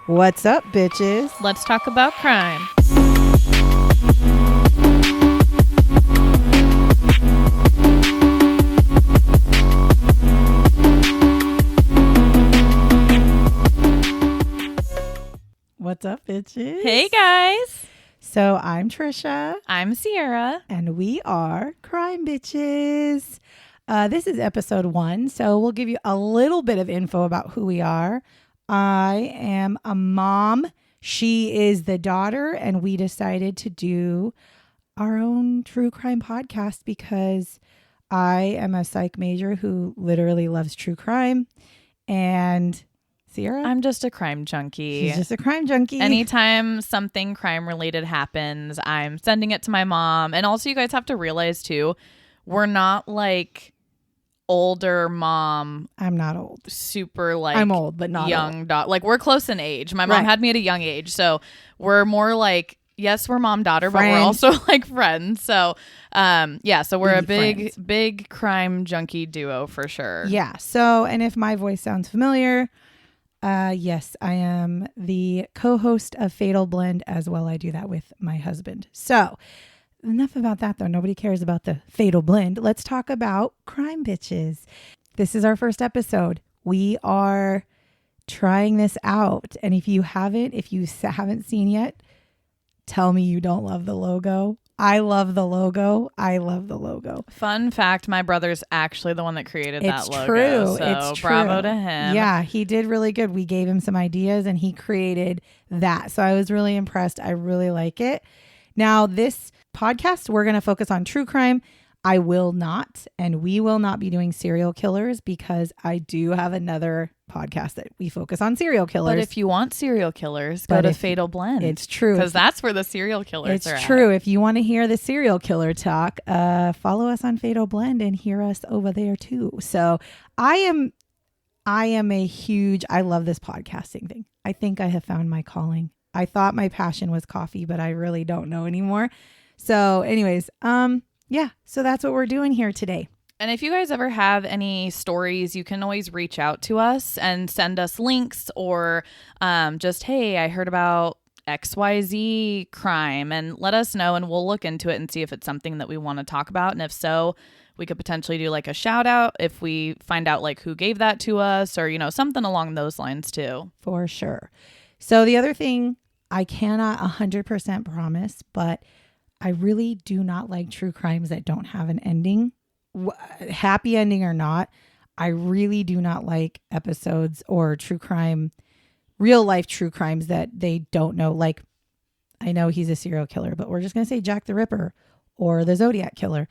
What's up, bitches? Let's talk about crime. What's up, bitches? Hey, guys. So I'm Trisha. I'm Sierra. And we are Crime Bitches. This is episode 1, so we'll give you a little bit of info about who we are. I am a mom. She is the daughter, and we decided to do our own true crime podcast because I am a psych major who literally loves true crime. And Sierra? I'm just a crime junkie. She's just a crime junkie. Anytime something crime related happens, I'm sending it to my mom. And also, you guys have to realize too, we're not like older mom. I'm not old. Super like I'm old, but not young old. Like we're close in age. My mom had me at a young age, so we're more like, yes, we're mom daughter, but we're also like friends. So so we're a big crime junkie duo for sure. Yeah. So, and if my voice sounds familiar, yes, I am the co-host of Fatal Blend as well. I do that with my husband. So enough about that, though. Nobody cares about the Fatal Blend. Let's talk about Crime Bitches. This is our first episode. We are trying this out. And if you haven't seen yet, tell me you don't love the logo. I love the logo. I love the logo. Fun fact, my brother's actually the one that created that logo. True. So it's true. Bravo to him. Yeah, he did really good. We gave him some ideas and he created that. So I was really impressed. I really like it. Now, this podcast, we're going to focus on true crime. I will not, and we will not be doing serial killers because I do have another podcast that we focus on serial killers. But if you want serial killers, go to Fatal Blend. It's true. Because that's where the serial killers are It's true. If you want to hear the serial killer talk, follow us on Fatal Blend and hear us over there too. So I am I love this podcasting thing. I think I have found my calling. I thought my passion was coffee, but I really don't know anymore. So anyways, so that's what we're doing here today. And if you guys ever have any stories, you can always reach out to us and send us links or just, hey, I heard about XYZ crime, and let us know and we'll look into it and see if it's something that we want to talk about. And if so, we could potentially do like a shout out if we find out like who gave that to us or, something along those lines too. For sure. So the other thing, I cannot 100% promise, but I really do not like true crimes that don't have an ending. Happy ending or not, I really do not like episodes or true crime, real life true crimes that they don't know. Like, I know he's a serial killer, but we're just going to say Jack the Ripper or the Zodiac Killer.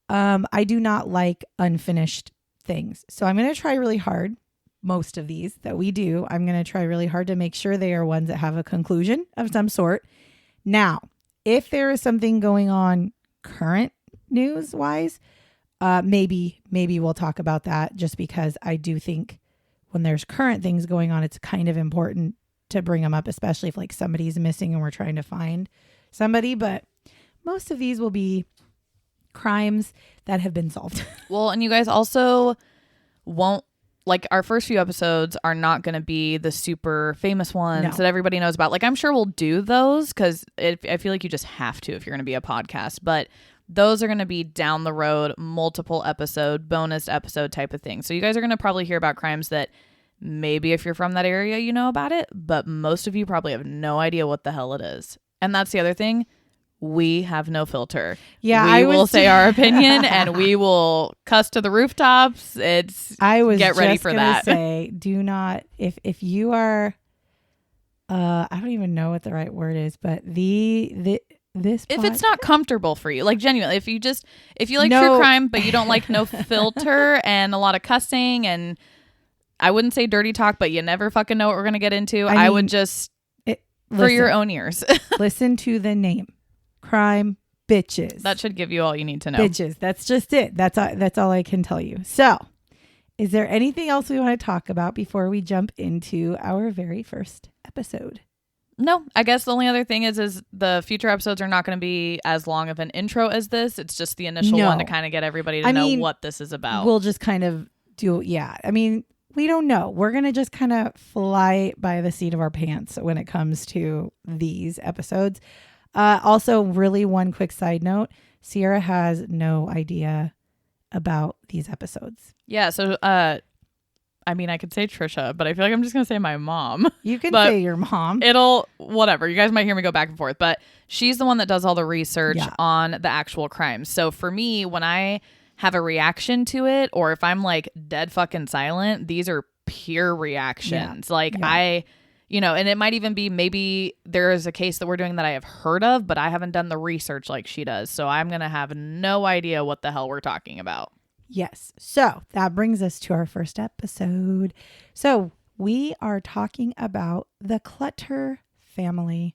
I do not like unfinished things. So I'm going to try really hard. Most of these that we do, I'm going to try really hard to make sure they are ones that have a conclusion of some sort. Now, if there is something going on current news wise, maybe we'll talk about that, just because I do think when there's current things going on, it's kind of important to bring them up, especially if like somebody's missing and we're trying to find somebody. But most of these will be crimes that have been solved. Well, and you guys also won't, like, our first few episodes are not going to be the super famous ones that everybody knows about. Like, I'm sure we'll do those because I feel like you just have to if you're going to be a podcast. But those are going to be down the road, multiple episode, bonus episode type of thing. So you guys are going to probably hear about crimes that maybe if you're from that area, you know about it. But most of you probably have no idea what the hell it is. And that's the other thing. We have no filter. Yeah, we will say our opinion and we will cuss to the rooftops. Get ready for that. Say, do not, if you are, I don't even know what the right word is, but if it's not comfortable for you, like genuinely, if you like true crime, but you don't like no filter and a lot of cussing, and I wouldn't say dirty talk, but you never fucking know what we're going to get into. I would just, for your own ears, listen to the name. Crime Bitches. That should give you all you need to know. Bitches. That's just it. That's all I can tell you. So, is there anything else we want to talk about before we jump into our very first episode? No, I guess the only other thing is the future episodes are not going to be as long of an intro as this. It's just the initial one to kind of get everybody to know what this is about. We'll just kind of do, yeah. I mean, we don't know. We're going to just kind of fly by the seat of our pants when it comes to these episodes. Also, really one quick side note, Sierra has no idea about these episodes. Yeah, so I mean, I could say Trisha, but I feel like I'm just going to say my mom. You can say your mom. It'll, whatever. You guys might hear me go back and forth, but she's the one that does all the research on the actual crimes. So for me, when I have a reaction to it, or if I'm like dead fucking silent, these are pure reactions. I, and it might even be maybe there is a case that we're doing that I have heard of, but I haven't done the research like she does. So I'm going to have no idea what the hell we're talking about. Yes. So that brings us to our first episode. So we are talking about the Clutter family.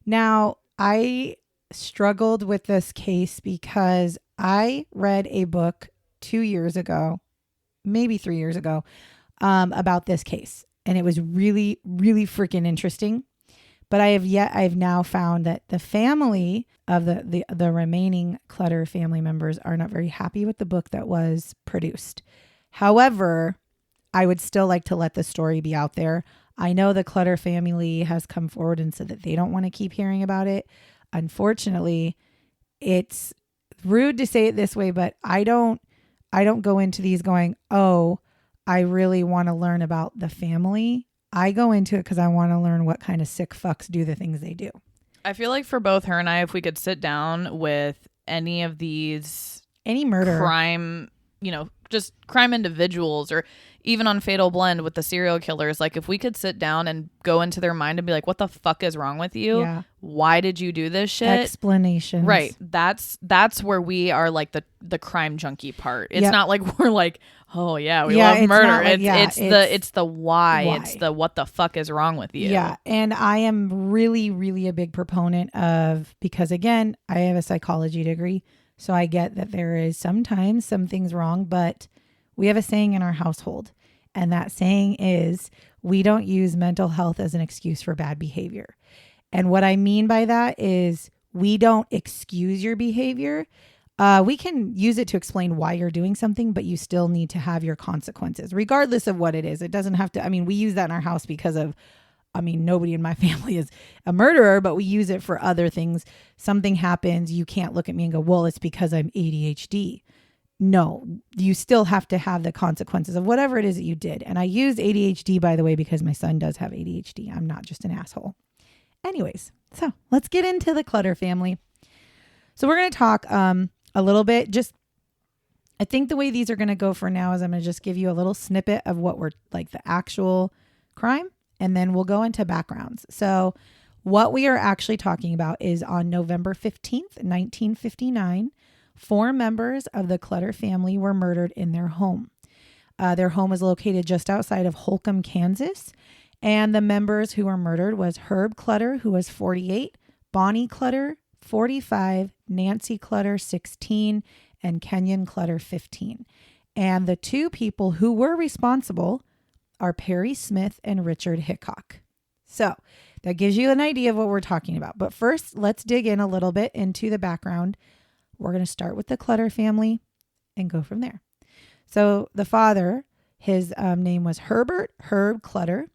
Now, I struggled with this case because I read a book 2 years ago, maybe 3 years ago, about this case. And it was really, really freaking interesting. But I've now found that the family of the remaining Clutter family members are not very happy with the book that was produced. However, I would still like to let the story be out there. I know the Clutter family has come forward and said that they don't want to keep hearing about it. Unfortunately, it's rude to say it this way, but I don't go into these going, oh, I really want to learn about the family. I go into it because I want to learn what kind of sick fucks do the things they do. I feel like for both her and I, if we could sit down with any of these, any murder crime, just crime individuals, or even on Fatal Blend with the serial killers, like if we could sit down and go into their mind and be like, what the fuck is wrong with you? Yeah. Why did you do this shit? Explanations. Right. That's where we are, like the crime junkie part. It's not like we're like, oh yeah, we love murder. It's the why. It's the what the fuck is wrong with you? Yeah. And I am really, really a big proponent of, because again, I have a psychology degree. So I get that there is sometimes some things wrong, but we have a saying in our household. And that saying is, we don't use mental health as an excuse for bad behavior. And what I mean by that is we don't excuse your behavior. We can use it to explain why you're doing something, but you still need to have your consequences, regardless of what it is. It doesn't have to, we use that in our house because of, nobody in my family is a murderer, but we use it for other things. Something happens, you can't look at me and go, well, it's because I'm ADHD. No, you still have to have the consequences of whatever it is that you did. And I use ADHD, by the way, because my son does have ADHD. I'm not just an asshole. Anyways, so let's get into the Clutter family. So we're going to talk a little bit. I think the way these are going to go for now is I'm going to just give you a little snippet of what we're like the actual crime, and then we'll go into backgrounds. So what we are actually talking about is on November 15th, 1959, 4 members of the Clutter family were murdered in their home. Their home is located just outside of Holcomb, Kansas. And the members who were murdered was Herb Clutter, who was 48, Bonnie Clutter, 45, Nancy Clutter, 16, and Kenyon Clutter, 15. And the 2 people who were responsible are Perry Smith and Richard Hickock. So that gives you an idea of what we're talking about. But first, let's dig in a little bit into the background. We're going to start with the Clutter family and go from there. So the father, his name was Herb Clutter.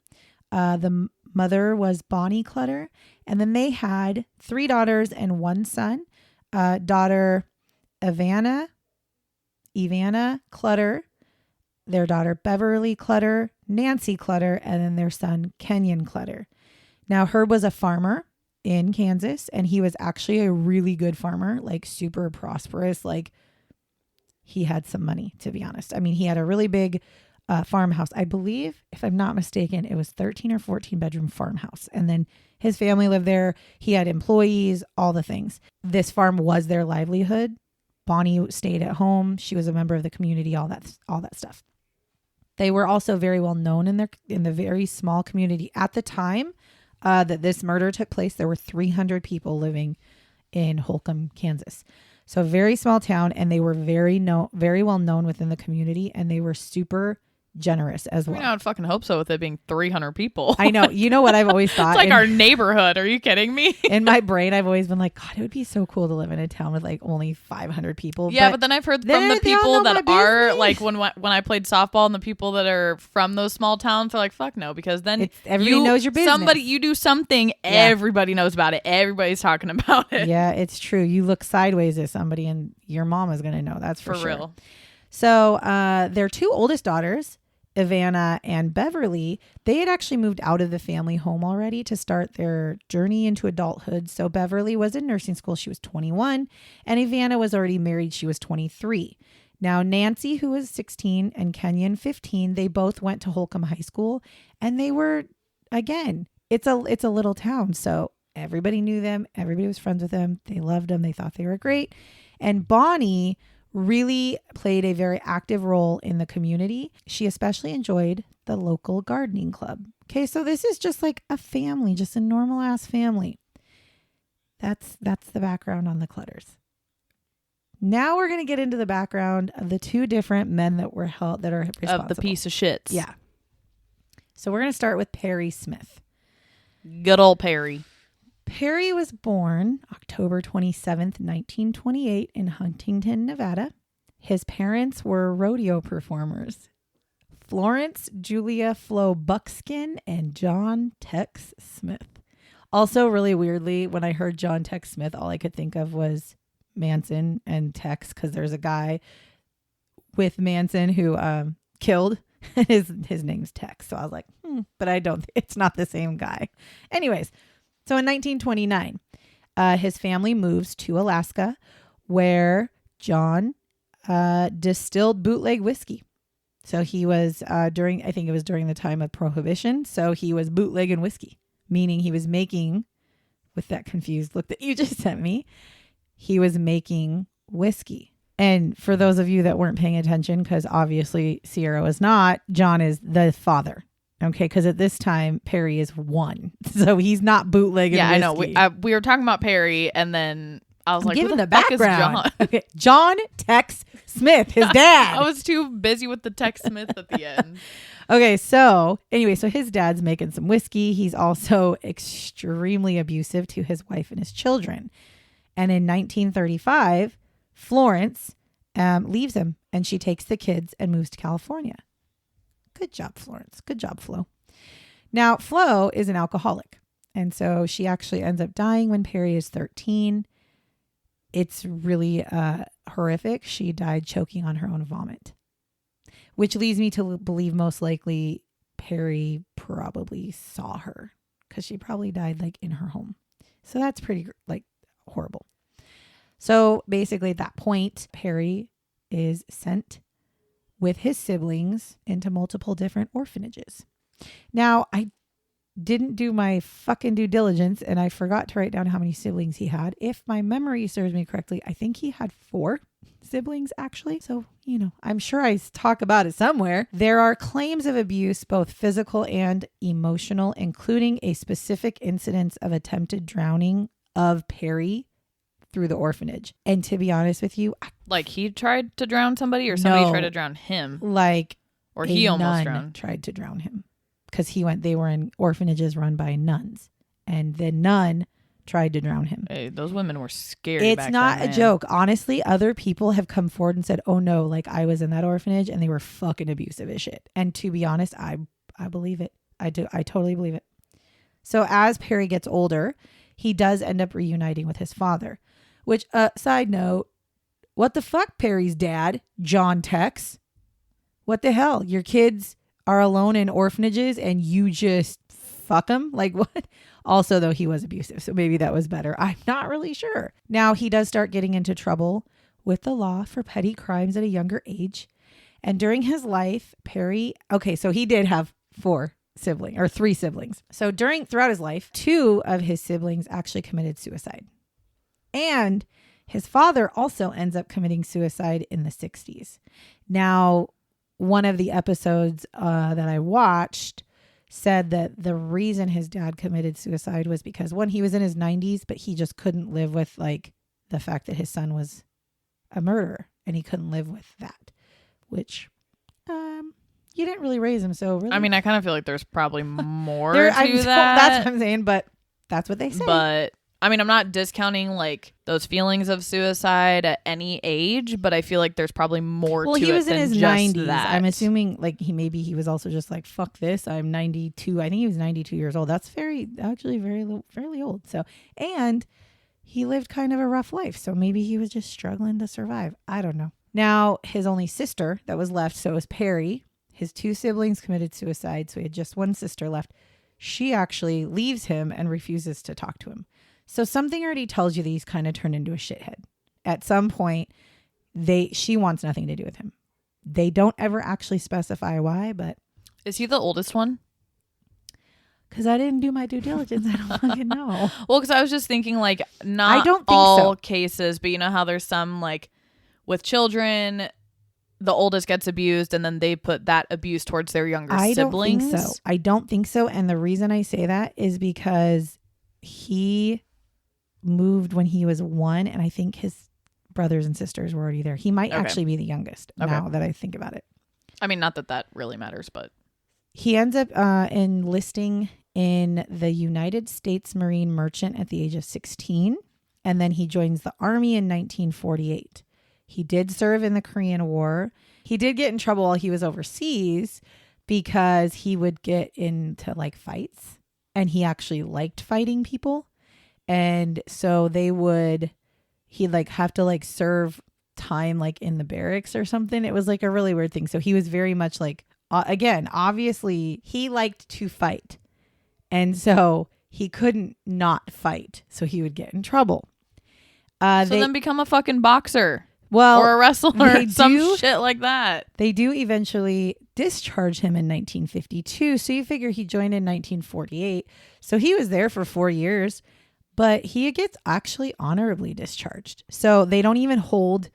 The mother was Bonnie Clutter. And then they had 3 daughters and 1 son. Daughter Ivana Clutter, their daughter Beverly Clutter, Nancy Clutter, and then their son Kenyon Clutter. Now, Herb was a farmer in Kansas, and he was actually a really good farmer, like super prosperous. Like, he had some money, to be honest. He had a really big farmhouse. I believe, if I'm not mistaken, it was 13 or 14 bedroom farmhouse. And then his family lived there. He had employees, all the things. This farm was their livelihood. Bonnie stayed at home. She was a member of the community, all that stuff. They were also very well known in the very small community at the time that this murder took place. There were 300 people living in Holcomb, Kansas. So a very small town, and they were very well known within the community, and they were super generous as well. I would fucking hope so with it being 300 people. I know. You know what I've always thought? It's like our neighborhood. Are you kidding me? In my brain, I've always been like, God, it would be so cool to live in a town with like only 500 people. Yeah, but then I've heard from the people that are like when I played softball and the people that are from those small towns are like, fuck no, because then everybody knows your business. You do something, everybody knows about it. Everybody's talking about it. Yeah, it's true. You look sideways at somebody and your mom is going to know. That's for sure. Real. So their two oldest daughters, Ivana and Beverly, they had actually moved out of the family home already to start their journey into adulthood. So Beverly was in nursing school. She was 21 and Ivana was already married. She was 23. Now, Nancy, who was 16 and Kenyon 15, they both went to Holcomb High School and they were, again, it's a little town. So everybody knew them. Everybody was friends with them. They loved them. They thought they were great. And Bonnie really played a very active role in the community. She especially enjoyed the local gardening club. Okay, so this is just like a family, just a normal ass family. That's the background on the Clutters. Now we're going to get into the background of the two different men that were held that are responsible. Of the piece of shits. Yeah. So we're going to start with Perry Smith. Good old Perry. Perry was born October 27th, 1928 in Huntington, Nevada. His parents were rodeo performers, Florence Julia Flo Buckskin and John Tex Smith. Also, really weirdly, when I heard John Tex Smith, all I could think of was Manson and Tex, because there's a guy with Manson who killed. His name's Tex. So I was like, but it's not the same guy. Anyways. So in 1929, his family moves to Alaska where John distilled bootleg whiskey. So he was I think it was during the time of Prohibition. So he was bootlegging whiskey, meaning he was making, with that confused look that you just sent me, he was making whiskey. And for those of you that weren't paying attention, because obviously Sierra was not, John is the father. Okay, because at this time, Perry is 1. So he's not bootlegging whiskey. I know. We were talking about Perry, and then I was like, given who the fuck background. Is John? Okay. John Tex Smith, his dad. I was too busy with the Tex Smith at the end. Okay, so anyway, so his dad's making some whiskey. He's also extremely abusive to his wife and his children. And in 1935, Florence leaves him, and she takes the kids and moves to California. Good job, Florence. Good job, Flo. Now, Flo is an alcoholic. And so she actually ends up dying when Perry is 13. It's really horrific. She died choking on her own vomit, which leads me to believe most likely Perry probably saw her because she probably died like in her home. So that's pretty like horrible. So basically at that point, Perry is sent with his siblings into multiple different orphanages. Now, I didn't do my fucking due diligence and I forgot to write down how many siblings he had. If my memory serves me correctly, I think he had 4 siblings actually. So, I'm sure I talk about it somewhere. There are claims of abuse, both physical and emotional, including a specific incidence of attempted drowning of Perry through the orphanage. And to be honest with you, like he tried to drown somebody or somebody tried to drown him? Like, or he almost drowned. Tried to drown him because they were in orphanages run by nuns and the nun tried to drown him. Hey, those women were scary. It's not a joke. Honestly, other people have come forward and said, oh no, like I was in that orphanage and they were fucking abusive as shit. And to be honest, I believe it. I do. I totally believe it. So as Perry gets older, he does end up reuniting with his father. Which, side note, what the fuck, Perry's dad, John Tex? What the hell? Your kids are alone in orphanages and you just fuck them? Like what? Also, though, he was abusive, so maybe that was better. I'm not really sure. Now, he does start getting into trouble with the law for petty crimes at a younger age. And during his life, Perry, so he did have 3 siblings. So throughout his life, 2 of his siblings actually committed suicide. And his father also ends up committing suicide in the 60s. Now, one of the episodes that I watched said that the reason his dad committed suicide was because, one, he was in his 90s, but he just couldn't live with like the fact that his son was a murderer and he couldn't live with that, which you didn't really raise him, so really. I mean, I kind of feel like there's probably more to that. That's what I'm saying, but that's what they say. But I mean, I'm not discounting like those feelings of suicide at any age, but I feel like there's probably more to it. Well, he was in his 90s. That. I'm assuming like he was also just like, fuck this. I'm 92. I think he was 92 years old. That's fairly old. So, and he lived kind of a rough life. So maybe he was just struggling to survive. I don't know. Now, his only sister that was left, so was Perry. His 2 siblings committed suicide. So he had just one sister left. She actually leaves him and refuses to talk to him. So something already tells you that he's kind of turned into a shithead. At some point, she wants nothing to do with him. They don't ever actually specify why, but... Is he the oldest one? Because I didn't do my due diligence. I don't fucking know. Well, because I was just thinking like, not I don't think all cases, but you know how there's some like with children, the oldest gets abused and then they put that abuse towards their younger siblings. I don't think so. And the reason I say that is because he moved when he was 1, and I think his brothers and sisters were already there. He might actually be the youngest now that I think about it. I mean, not that really matters, but he ends up enlisting in the United States Marine Merchant at the age of 16, and then he joins the Army in 1948. He did serve in the Korean War. He did get in trouble while he was overseas because he would get into like fights, and he actually liked fighting people. And so he'd like have to like serve time like in the barracks or something. It was like a really weird thing. So he was very much like, again, obviously he liked to fight. And so he couldn't not fight. So he would get in trouble. Then become a fucking boxer. Well, or a wrestler, some shit like that. They do eventually discharge him in 1952. So you figure he joined in 1948. So he was there for 4 years. But he gets actually honorably discharged. So they don't even hold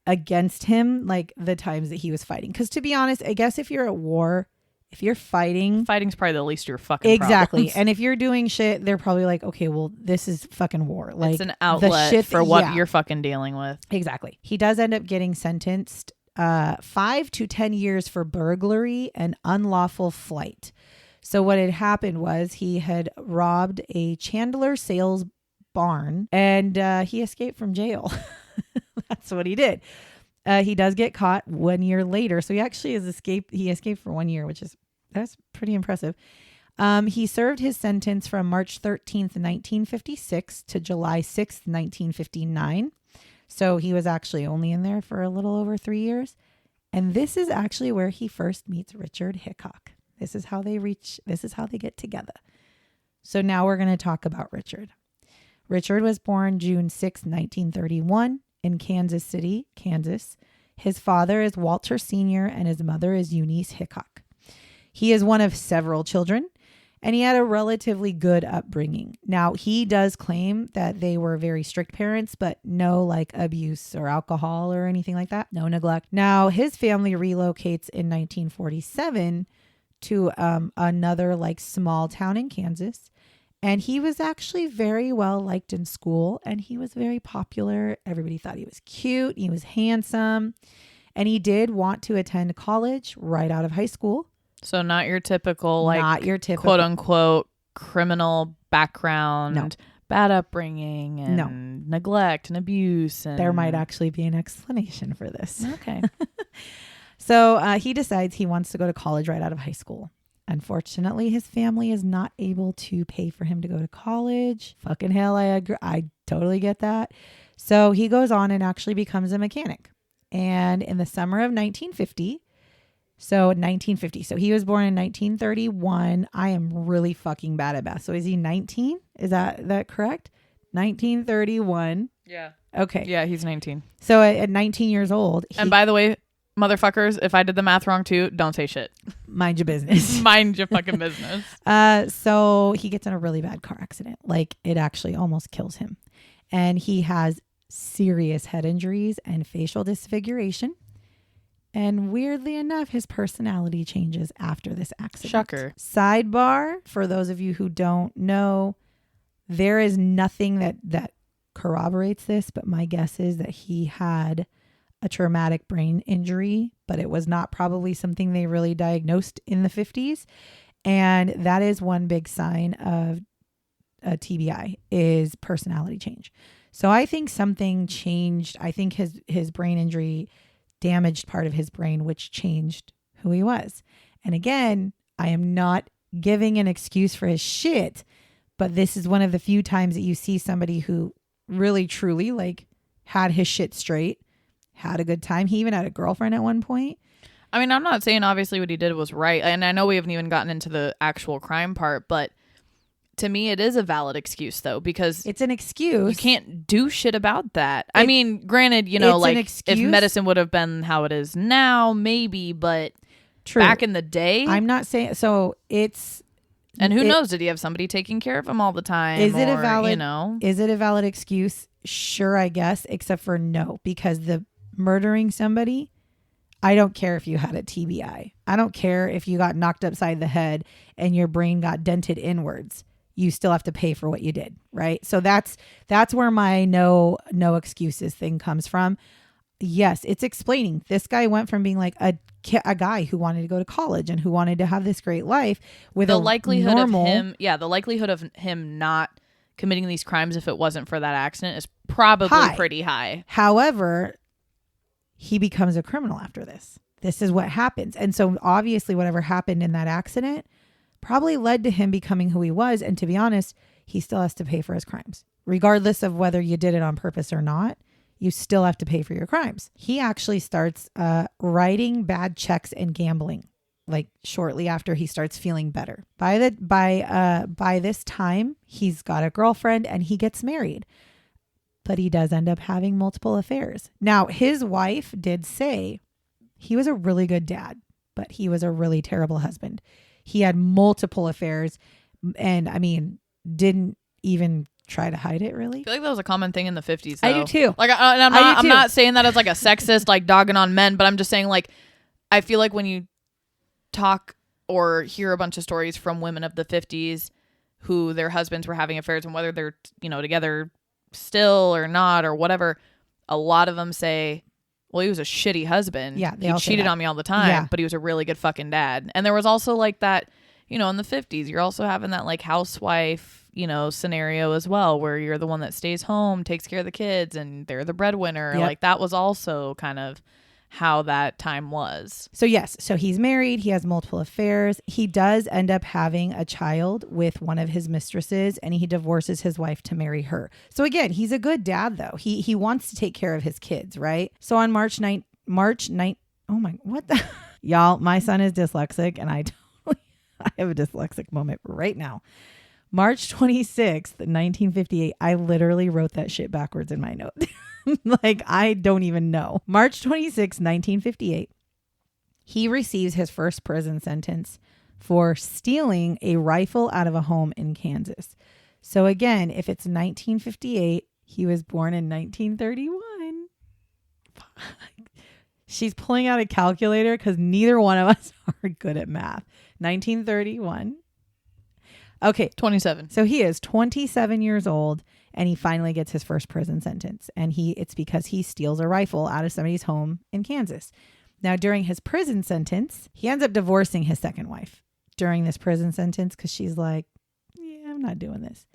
against him like the times that he was fighting. Because to be honest, I guess if you're at war, if you're fighting's probably the least of your fucking exactly. problems. And if you're doing shit, they're probably like, okay, well, this is fucking war. Like it's an outlet for what you're fucking dealing with. Exactly. He does end up getting sentenced 5 to 10 years for burglary and unlawful flight. So what had happened was he had robbed a Chandler sales barn and he escaped from jail. That's what he did. He does get caught 1 year later. So he actually he escaped for 1 year, that's pretty impressive. He served his sentence from March 13th, 1956 to July 6th, 1959. So he was actually only in there for a little over 3 years. And this is actually where he first meets Richard Hickock. This is how they get together. So now we're going to talk about Richard. Richard was born June 6, 1931 in Kansas City, Kansas. His father is Walter Sr. and his mother is Eunice Hickock. He is one of several children and he had a relatively good upbringing. Now, he does claim that they were very strict parents, but no like abuse or alcohol or anything like that. No neglect. Now, his family relocates in 1947 to another like small town in Kansas. And he was actually very well liked in school and he was very popular. Everybody thought he was cute. He was handsome and he did want to attend college right out of high school. So not your typical quote unquote criminal background, bad upbringing and neglect and abuse. And there might actually be an explanation for this. Okay. So he decides he wants to go to college right out of high school. Unfortunately, his family is not able to pay for him to go to college. Fucking hell, I agree. I totally get that. So he goes on and actually becomes a mechanic. And in the summer of 1950, so he was born in 1931. I am really fucking bad at math. So is he 19? Is that correct? 1931. Yeah. Okay. Yeah, he's 19. So at 19 years old. And by the way, motherfuckers, if I did the math wrong too, don't say shit. Mind your business. Mind your fucking business. So he gets in a really bad car accident. Like it actually almost kills him. And he has serious head injuries and facial disfiguration. And weirdly enough, his personality changes after this accident. Shocker. Sidebar, for those of you who don't know, there is nothing that corroborates this, but my guess is that he had a traumatic brain injury but it was not probably something they really diagnosed in the 50s. And that is one big sign of a TBI is personality change. So I think something changed. I think his brain injury damaged part of his brain, which changed who he was. And again, I am not giving an excuse for his shit, but this is one of the few times that you see somebody who really truly like had his shit straight, had a good time. He even had a girlfriend at one point. I mean, I'm not saying obviously what he did was right. And I know we haven't even gotten into the actual crime part, but to me, it is a valid excuse, though, because it's an excuse. You can't do shit about that. I mean, granted, you know, like if medicine would have been how it is now, maybe, but true. Back in the day, I'm not saying so. It's and who knows? Did he have somebody taking care of him all the time? Is it a valid? You know, is it a valid excuse? Sure, I guess, except for no, because the murdering somebody. I don't care if you had a TBI. I don't care if you got knocked upside the head and your brain got dented inwards. You still have to pay for what you did, right? So that's where my no excuses thing comes from. Yes, it's explaining. This guy went from being like a guy who wanted to go to college and who wanted to have this great life with the likelihood of him, the likelihood of him not committing these crimes if it wasn't for that accident is probably pretty high. However, he becomes a criminal after this. This is what happens. And so obviously whatever happened in that accident probably led to him becoming who he was. And to be honest, he still has to pay for his crimes. Regardless of whether you did it on purpose or not, you still have to pay for your crimes. He actually starts writing bad checks and gambling, like shortly after he starts feeling better. By this time, he's got a girlfriend and he gets married. But he does end up having multiple affairs. Now, his wife did say he was a really good dad, but he was a really terrible husband. He had multiple affairs and, I mean, didn't even try to hide it, really. I feel like that was a common thing in the 50s, though. I do, too. Like, I'm not saying that as like a sexist, like dogging on men, but I'm just saying, like, I feel like when you talk or hear a bunch of stories from women of the 50s who their husbands were having affairs and whether they're, you know, together still or not or whatever, a lot of them say, well, he was a shitty husband. Yeah, he cheated on me all the time, but he was a really good fucking dad. And there was also like that, you know, in the 50s, you're also having that like housewife, you know, scenario as well, where you're the one that stays home, takes care of the kids, and they're the breadwinner. Yep. Like that was also kind of how that time was. So yes, so he's married, he has multiple affairs. He does end up having a child with one of his mistresses and he divorces his wife to marry her. So again, he's a good dad though. He wants to take care of his kids, right? So on March 9th, oh my, what the y'all, my son is dyslexic and I have a dyslexic moment right now. March 26th, 1958. I literally wrote that shit backwards in my note. Like, I don't even know. March 26th, 1958. He receives his first prison sentence for stealing a rifle out of a home in Kansas. So again, if it's 1958, he was born in 1931. She's pulling out a calculator because neither one of us are good at math. 1931. Okay. 27. So he is 27 years old and he finally gets his first prison sentence. And it's because he steals a rifle out of somebody's home in Kansas. Now, during his prison sentence, he ends up divorcing his second wife during this prison sentence because she's like, yeah, I'm not doing this.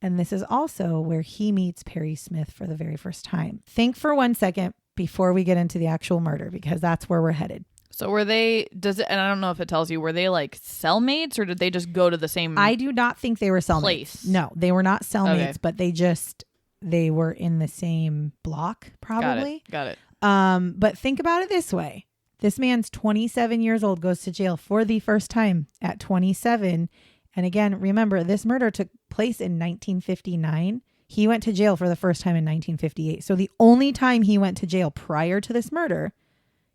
And this is also where he meets Perry Smith for the very first time. Think for 1 second before we get into the actual murder, because that's where we're headed. So were they, and I don't know if it tells you, were they like cellmates or did they just go to the same I do not think they were cellmates. Place? No, they were not cellmates, but they were in the same block, probably. Got it. But think about it this way. This man's 27 years old, goes to jail for the first time at 27. And again, remember, this murder took place in 1959. He went to jail for the first time in 1958. So the only time he went to jail prior to this murder,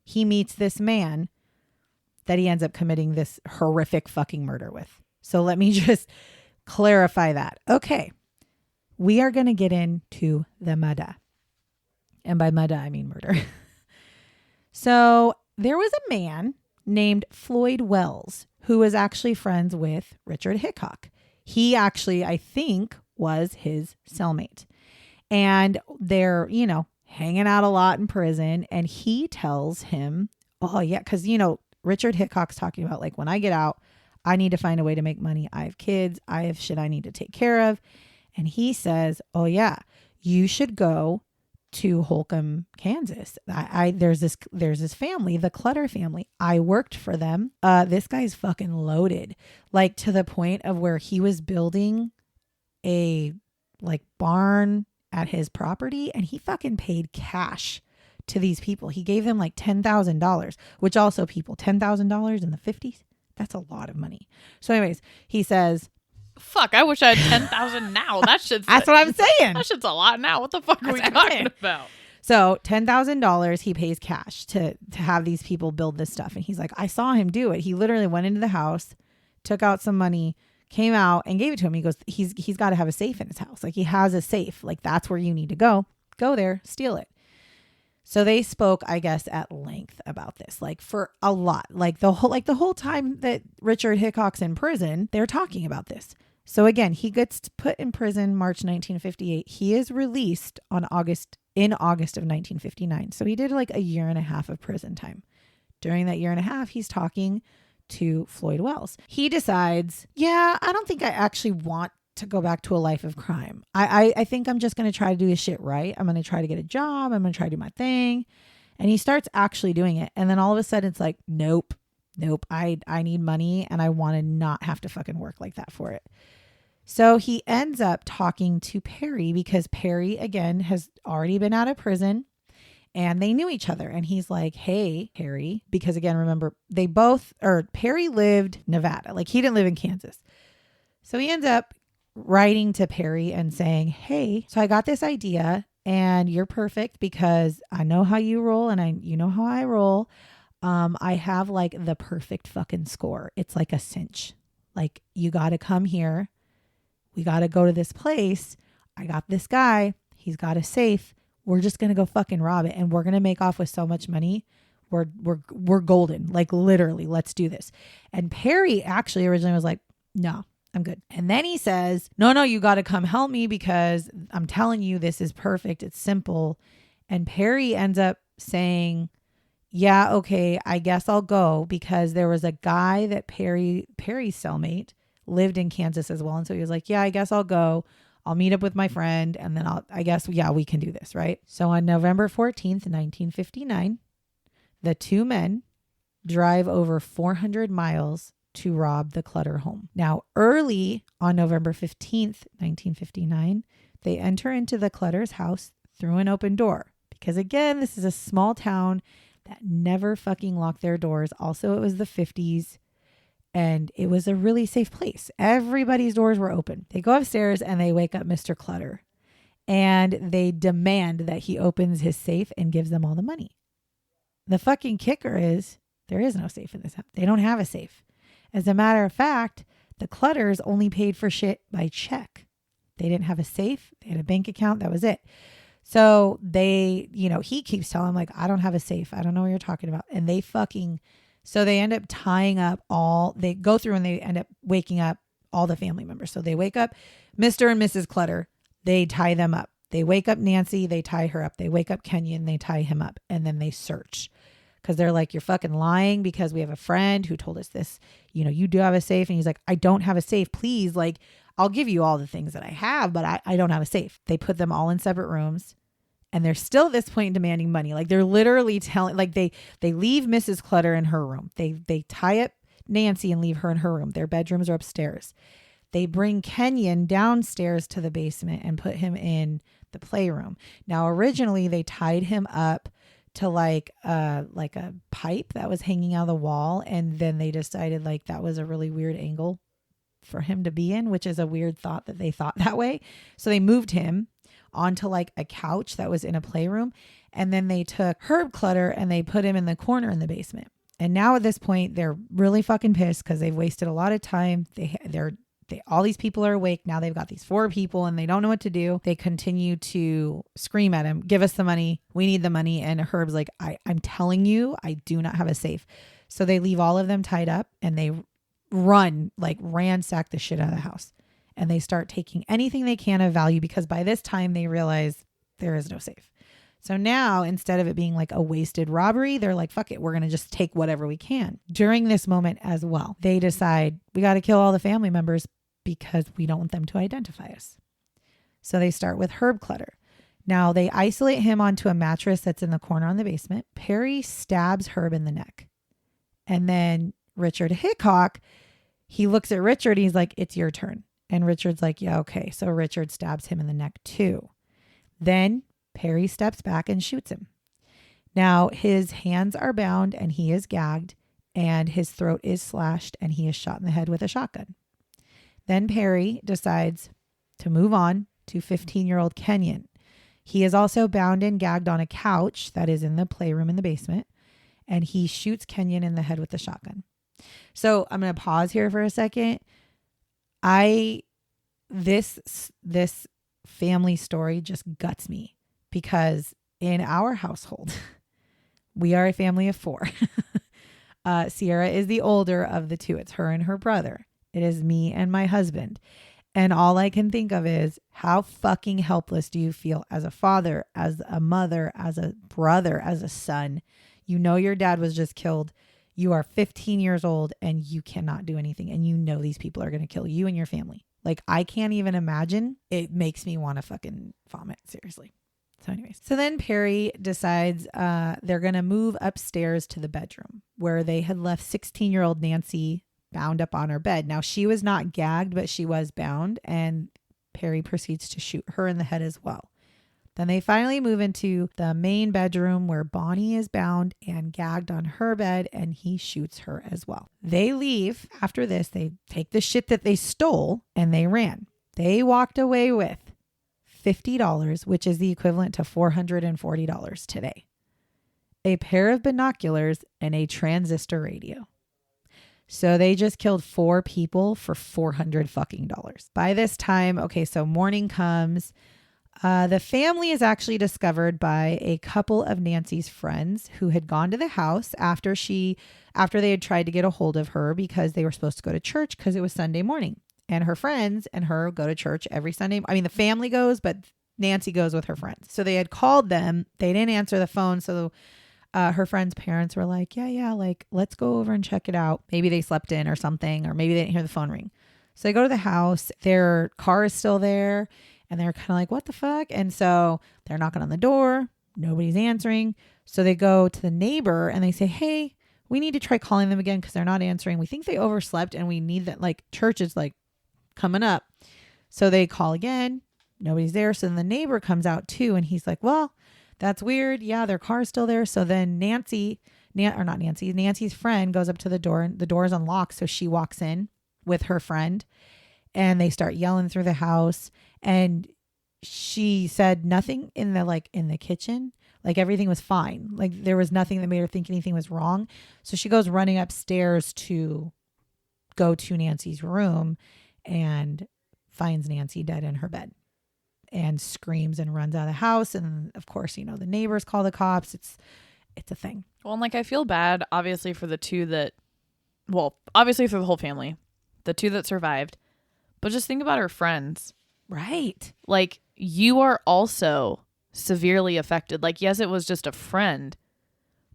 he meets this man that he ends up committing this horrific fucking murder with. So let me just clarify that. Okay. We are going to get into the murder. And by murder, I mean murder. So there was a man named Floyd Wells who was actually friends with Richard Hickock. He actually, I think, was his cellmate. And they're, hanging out a lot in prison. And he tells him Oh yeah. Cause Richard Hickock's talking about like, when I get out, I need to find a way to make money. I have kids. I have shit I need to take care of. And he says, oh yeah, you should go to Holcomb, Kansas. There's this family, the Clutter family. I worked for them. This guy's fucking loaded, like to the point of where he was building a like barn at his property, and he fucking paid cash to these people. He gave them like $10,000, which also people, $10,000 in the 50s. That's a lot of money. So anyways, he says, fuck, I wish I had 10,000 now. That shit's that's what I'm saying. That shit's a lot now. What the fuck are we talking about? So $10,000 he pays cash to have these people build this stuff. And he's like, I saw him do it. He literally went into the house, took out some money, came out and gave it to him. He goes, he's got to have a safe in his house. Like he has a safe. Like that's where you need to go. Go there, steal it. So they spoke, I guess, at length about this, like for a lot, like the whole time that Richard Hickock's in prison, they're talking about this. So again, he gets put in prison March 1958. He is released in August of 1959. So he did like a year and a half of prison time. During that year and a half, he's talking to Floyd Wells. He decides, yeah, I don't think I actually want to go back to a life of crime. I think I'm just going to try to do this shit right. I'm going to try to get a job. I'm going to try to do my thing. And he starts actually doing it. And then all of a sudden it's like, nope. I need money and I want to not have to fucking work like that for it. So he ends up talking to Perry because Perry, again, has already been out of prison and they knew each other. And he's like, hey, Perry, because again, remember, Perry lived Nevada. Like he didn't live in Kansas. So he ends up writing to Perry and saying, hey, so I got this idea and you're perfect because I know how you roll and you know how I roll. I have like the perfect fucking score. It's like a cinch. Like you got to come here. We got to go to this place. I got this guy. He's got a safe. We're just going to go fucking rob it. And we're going to make off with so much money. We're golden. Like literally, let's do this. And Perry actually originally was like, no, I'm good. And then he says, no, you got to come help me because I'm telling you, this is perfect. It's simple. And Perry ends up saying, yeah, okay, I guess I'll go because there was a guy that Perry's cellmate lived in Kansas as well. And so he was like, yeah, I guess I'll go. I'll meet up with my friend. And then we can do this. Right. So on November 14th, 1959, the two men drive over 400 miles to rob the Clutter home. Now, early on November 15th, 1959, they enter into the Clutter's house through an open door. Because again, this is a small town that never fucking locked their doors. Also, it was the 50s and it was a really safe place. Everybody's doors were open. They go upstairs and they wake up Mr. Clutter and they demand that he opens his safe and gives them all the money. The fucking kicker is there is no safe in this house. They don't have a safe. As a matter of fact, the Clutters only paid for shit by check. They didn't have a safe. They had a bank account. That was it. So he keeps telling them like, I don't have a safe. I don't know what you're talking about. And so they end up they go through and they end up waking up all the family members. So they wake up Mr. and Mrs. Clutter. They tie them up. They wake up Nancy. They tie her up. They wake up Kenyon. They tie him up. And then they search. Because they're like, you're fucking lying because we have a friend who told us this, you do have a safe. And he's like, I don't have a safe. Please, like, I'll give you all the things that I have, but I don't have a safe. They put them all in separate rooms and they're still at this point demanding money. Like they're literally telling, like they leave Mrs. Clutter in her room. They tie up Nancy and leave her in her room. Their bedrooms are upstairs. They bring Kenyon downstairs to the basement and put him in the playroom. Now, originally they tied him up to like a pipe that was hanging out of the wall. And then they decided like that was a really weird angle for him to be in, which is a weird thought that they thought that way. So they moved him onto like a couch that was in a playroom. And then they took Herb Clutter and they put him in the corner in the basement. And now at this point, they're really fucking pissed because they've wasted a lot of time. All these people are awake. Now they've got these 4 people and they don't know what to do. They continue to scream at him, give us the money. We need the money. And Herb's like, I'm telling you, I do not have a safe. So they leave all of them tied up and they ransack the shit out of the house. And they start taking anything they can of value because by this time they realize there is no safe. So now, instead of it being like a wasted robbery, they're like, fuck it, we're going to just take whatever we can. During this moment as well, they decide we got to kill all the family members because we don't want them to identify us. So they start with Herb Clutter. Now they isolate him onto a mattress that's in the corner in the basement. Perry stabs Herb in the neck. And then Richard Hickock, he looks at Richard and he's like, it's your turn. And Richard's like, yeah, okay. So Richard stabs him in the neck too. Then Perry steps back and shoots him. Now his hands are bound and he is gagged and his throat is slashed and he is shot in the head with a shotgun. Then Perry decides to move on to 15-year-old Kenyon. He is also bound and gagged on a couch that is in the playroom in the basement, and he shoots Kenyon in the head with the shotgun. So I'm going to pause here for a second. This family story just guts me because in our household, we are a family of 4. Sierra is the older of the 2. It's her and her brother. It is me and my husband. And all I can think of is how fucking helpless do you feel as a father, as a mother, as a brother, as a son? You know your dad was just killed. You are 15 years old and you cannot do anything. And you know these people are going to kill you and your family. Like, I can't even imagine. It makes me want to fucking vomit, seriously. So anyways, so then Perry decides they're going to move upstairs to the bedroom where they had left 16-year-old Nancy bound up on her bed. Now, she was not gagged, but she was bound, and Perry proceeds to shoot her in the head as well. Then they finally move into the main bedroom where Bonnie is bound and gagged on her bed, and he shoots her as well. They leave. After this, they take the shit that they stole and they ran. They walked away with $50, which is the equivalent to $440 today, a pair of binoculars, and a transistor radio. So they just killed 4 people for $400 fucking dollars. By this time, okay, so morning comes. The family is actually discovered by a couple of Nancy's friends who had gone to the house after they had tried to get a hold of her because they were supposed to go to church because it was Sunday morning. And her friends and her go to church every Sunday. I mean, the family goes, but Nancy goes with her friends. So they had called them. They didn't answer the phone. So her friend's parents were like, yeah, like, let's go over and check it out. Maybe they slept in or something, or maybe they didn't hear the phone ring. So they go to the house. Their car is still there. And they're kind of like, what the fuck? And so they're knocking on the door. Nobody's answering. So they go to the neighbor and they say, hey, we need to try calling them again because they're not answering. We think they overslept and we need that, like, church is like coming up. So they call again. Nobody's there. So then the neighbor comes out too. And he's like, well, that's weird. Yeah, their car's still there. So then Nancy's friend goes up to the door and the door is unlocked. So she walks in with her friend and they start yelling through the house. And she said nothing in the kitchen. Like, everything was fine. Like, there was nothing that made her think anything was wrong. So she goes running upstairs to go to Nancy's room and finds Nancy dead in her bed and screams and runs out of the house. And of course, you know, the neighbors call the cops. It's a thing. Well, and like, I feel bad, obviously, for the 2 that, well, obviously for the whole family, the 2 that survived, but just think about her friends. Right. Like, you are also severely affected. Like, yes, it was just a friend,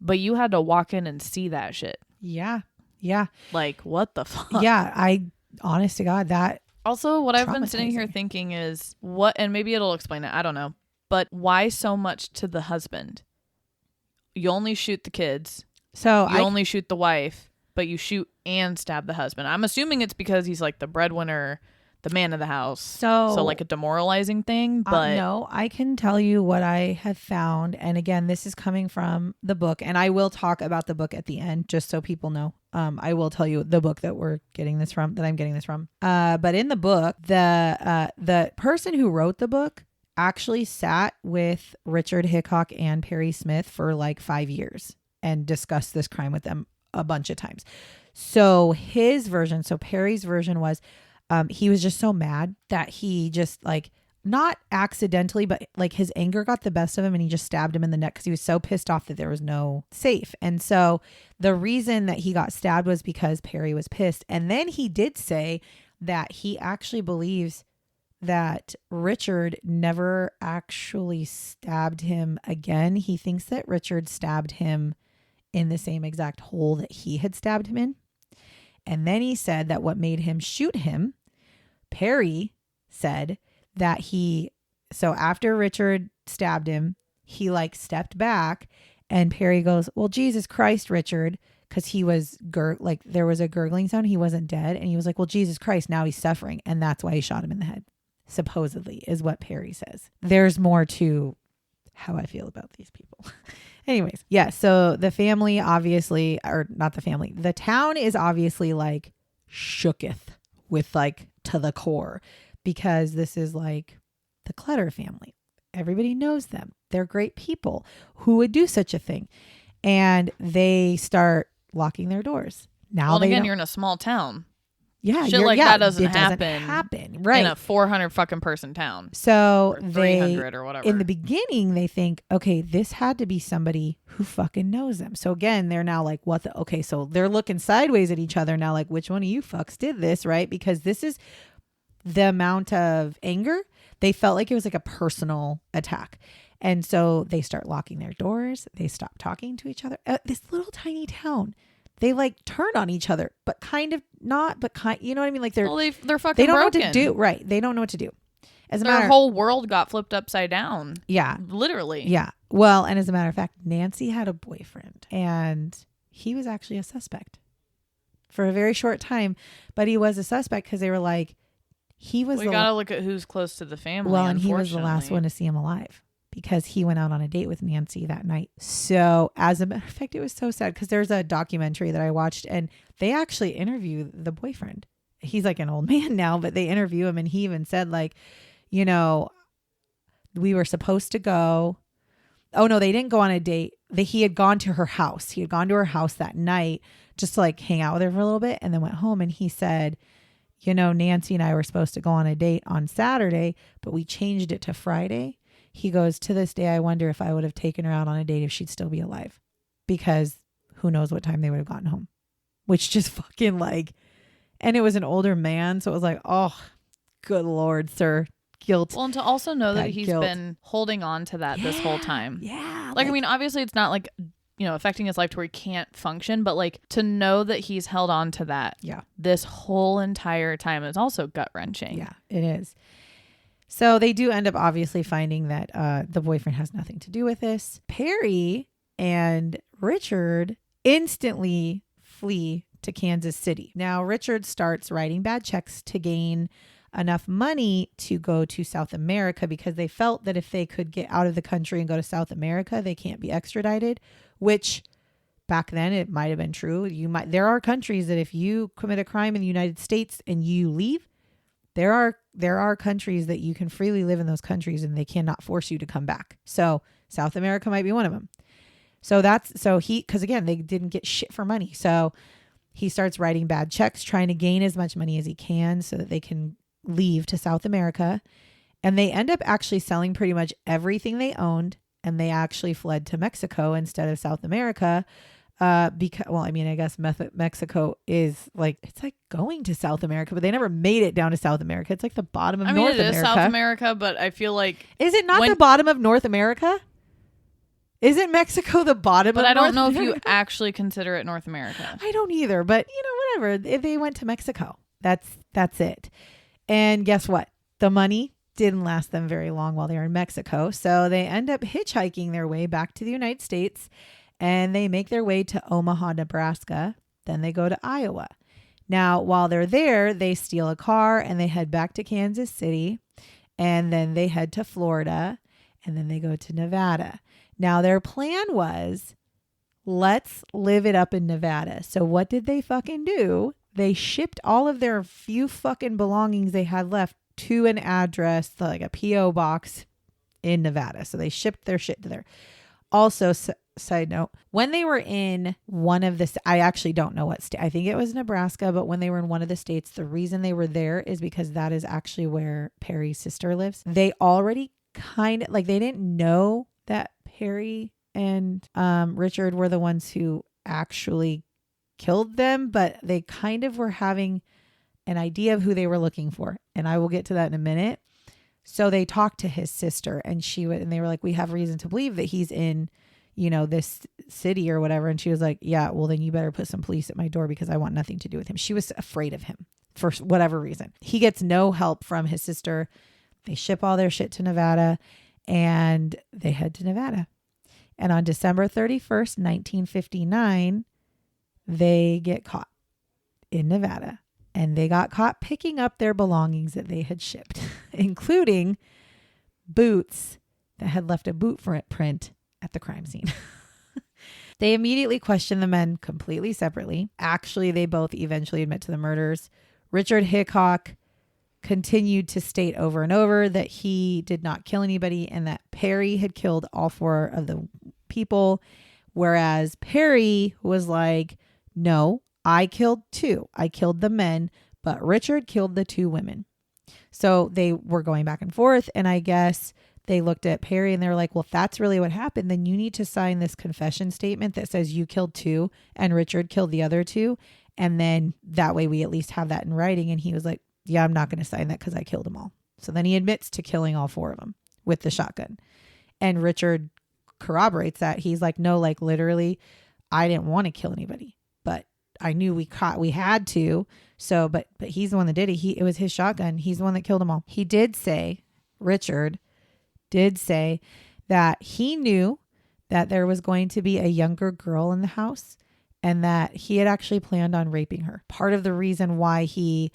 but you had to walk in and see that shit. Yeah. Yeah. Like, what the fuck? Yeah. Honest to God, that. Also, what I've been sitting here thinking is and maybe it'll explain it. I don't know. But why so much to the husband? You only shoot the kids. So you only shoot the wife, but you shoot and stab the husband. I'm assuming it's because he's like the breadwinner, the man of the house. So like a demoralizing thing. But no, I can tell you what I have found. And again, this is coming from the book, and I will talk about the book at the end, just so people know. I will tell you the book that I'm getting this from. But in the book, the person who wrote the book actually sat with Richard Hickock and Perry Smith for like 5 years and discussed this crime with them a bunch of times. So Perry's version was, he was just so mad that he just, like, not accidentally, but like his anger got the best of him and he just stabbed him in the neck because he was so pissed off that there was no safe. And so the reason that he got stabbed was because Perry was pissed. And then he did say that he actually believes that Richard never actually stabbed him again. He thinks that Richard stabbed him in the same exact hole that he had stabbed him in. And then he said that what made him shoot him, Perry said that so after Richard stabbed him, he like stepped back and Perry goes, well, Jesus Christ, Richard, because he was there was a gurgling sound. He wasn't dead. And he was like, well, Jesus Christ, now he's suffering. And that's why he shot him in the head, supposedly, is what Perry says. There's more to how I feel about these people. Anyways, yeah. So the family obviously, or not the family, the town is obviously like shooketh with like to the core, because this is like the Clutter family. Everybody knows them. They're great people. Who would do such a thing? And they start locking their doors. Now, well, again, you're in a small town. Yeah, shit like that doesn't happen, right? In a 400 fucking person town. So or 300 or whatever. In the beginning, they think, okay, this had to be somebody who fucking knows them. So again, they're now like, what the? Okay, so they're looking sideways at each other now, like, which one of you fucks did this, right? Because this is the amount of anger. They felt like it was like a personal attack. And so they start locking their doors. They stop talking to each other. This little tiny town. They like turn on each other, but kind of not, but kind, you know what I mean? Like they're fucking they don't broken. know what to do. Right. They don't know what to do. Their whole world got flipped upside down. Yeah. Literally. Yeah. Well, and as a matter of fact, Nancy had a boyfriend and he was actually a suspect for a very short time, but he was a suspect because they were like, we gotta look at who's close to the family. Well, and he was the last one to see him alive, because he went out on a date with Nancy that night. So as a matter of fact, it was so sad because there's a documentary that I watched and they actually interview the boyfriend. He's like an old man now, but they interview him and he even said like, you know, we were supposed to go. Oh no, they didn't go on a date. He had gone to her house. He had gone to her house that night just to like hang out with her for a little bit and then went home. And he said, you know, Nancy and I were supposed to go on a date on Saturday, but we changed it to Friday. He goes, to this day, I wonder if I would have taken her out on a date if she'd still be alive, because who knows what time they would have gotten home, which just fucking like, and it was an older man. So it was like, oh, good Lord, sir. Guilt. Well, and to also know that he's been holding on to that this whole time. Yeah. Like, I mean, obviously it's not like, you know, affecting his life to where he can't function, but like to know that he's held on to that this whole entire time is also gut wrenching. Yeah, it is. So they do end up obviously finding that the boyfriend has nothing to do with this. Perry and Richard instantly flee to Kansas City. Now, Richard starts writing bad checks to gain enough money to go to South America, because they felt that if they could get out of the country and go to South America, they can't be extradited, which back then it might have been true. There are countries that if you commit a crime in the United States and you leave, there are countries that you can freely live in those countries and they cannot force you to come back. So South America might be one of them. Because again, they didn't get shit for money. So he starts writing bad checks, trying to gain as much money as he can so that they can leave to South America. And they end up actually selling pretty much everything they owned. And they actually fled to Mexico instead of South America. Because, well, I mean, I guess Mexico is like, it's like going to South America, but they never made it down to South America. It's like the bottom of North America. It is South America, but I feel like... Is it not the bottom of North America? Isn't Mexico the bottom of North America? But I don't know if you actually consider it North America. I don't either, but you know, whatever. If they went to Mexico, that's it. And guess what? The money didn't last them very long while they were in Mexico. So they end up hitchhiking their way back to the United States, and they make their way to Omaha, Nebraska. Then they go to Iowa. Now, while they're there, they steal a car and they head back to Kansas City, and then they head to Florida, and then they go to Nevada. Now, their plan was, let's live it up in Nevada. So what did they fucking do? They shipped all of their few fucking belongings they had left to an address, like a P.O. box in Nevada. So they shipped their shit to there. Also, side note, when they were in one of the, I actually don't know what state, I think it was Nebraska, but when they were in one of the states, the reason they were there is because that is actually where Perry's sister lives. They already kind of, like, they didn't know that Perry and Richard were the ones who actually killed them, but they kind of were having an idea of who they were looking for. And I will get to that in a minute. So they talked to his sister, and they were like, we have reason to believe that he's in, this city or whatever. And she was like, yeah, well, then you better put some police at my door because I want nothing to do with him. She was afraid of him for whatever reason. He gets no help from his sister. They ship all their shit to Nevada, and they head to Nevada. And on December 31st, 1959, they get caught in Nevada. And they got caught picking up their belongings that they had shipped, including boots that had left a boot print at the crime scene. They immediately questioned the men completely separately. Actually, they both eventually admit to the murders. Richard Hickock continued to state over and over that he did not kill anybody and that Perry had killed all 4 of the people. Whereas Perry was like, no, I killed 2. I killed the men, but Richard killed the 2 women. So they were going back and forth. And I guess they looked at Perry and they were like, well, if that's really what happened, then you need to sign this confession statement that says you killed 2 and Richard killed the other 2. And then that way we at least have that in writing. And he was like, yeah, I'm not going to sign that because I killed them all. So then he admits to killing all 4 of them with the shotgun. And Richard corroborates that. He's like, no, like literally, I didn't want to kill anybody, but I knew we had to. So, but he's the one that did it. It was his shotgun. He's the one that killed them all. He did say, Richard did say that he knew that there was going to be a younger girl in the house and that he had actually planned on raping her. Part of the reason why he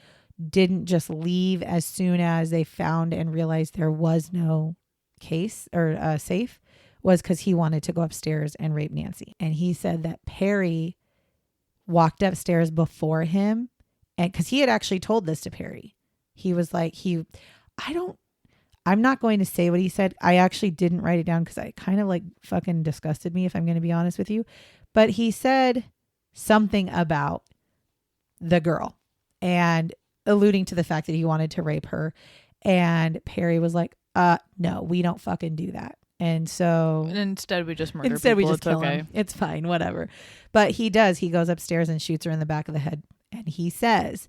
didn't just leave as soon as they found and realized there was no case or safe was because he wanted to go upstairs and rape Nancy. And he said that Perry walked upstairs before him, and because he had actually told this to Perry. He was like, I'm not going to say what he said. I actually didn't write it down because it kind of like fucking disgusted me, if I'm going to be honest with you. But he said something about the girl and alluding to the fact that he wanted to rape her. And Perry was like, no, we don't fucking do that. And so instead we just murder instead people. We just kill him. It's fine, whatever. But he goes upstairs and shoots her in the back of the head. And he says,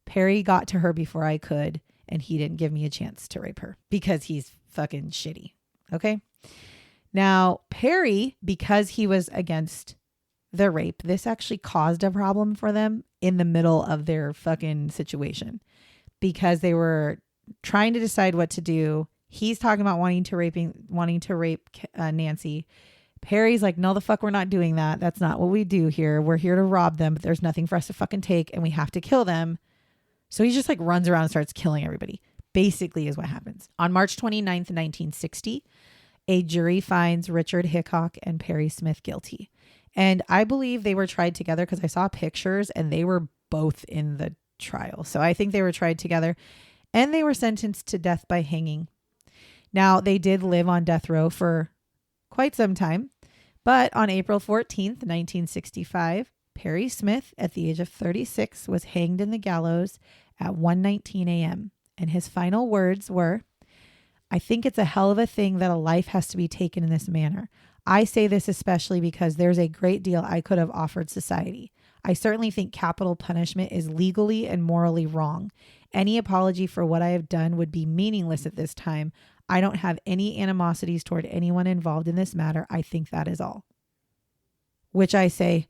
Perry got to her before I could, and he didn't give me a chance to rape her because he's fucking shitty. Okay. Now, Perry, because he was against the rape, this actually caused a problem for them in the middle of their fucking situation because they were trying to decide what to do. He's talking about wanting to rape Nancy. Perry's like, no, the fuck, we're not doing that. That's not what we do here. We're here to rob them, but there's nothing for us to fucking take and we have to kill them. So he just like runs around and starts killing everybody. Basically is what happens. On March 29th, 1960, a jury finds Richard Hickock and Perry Smith guilty. And I believe they were tried together because I saw pictures and they were both in the trial. So I think they were tried together and they were sentenced to death by hanging. Now, they did live on death row for quite some time, but on April 14th, 1965, Perry Smith, at the age of 36, was hanged in the gallows at 1:19 a.m. And his final words were, I think it's a hell of a thing that a life has to be taken in this manner. I say this especially because there's a great deal I could have offered society. I certainly think capital punishment is legally and morally wrong. Any apology for what I have done would be meaningless at this time. I don't have any animosities toward anyone involved in this matter. I think that is all. Which I say,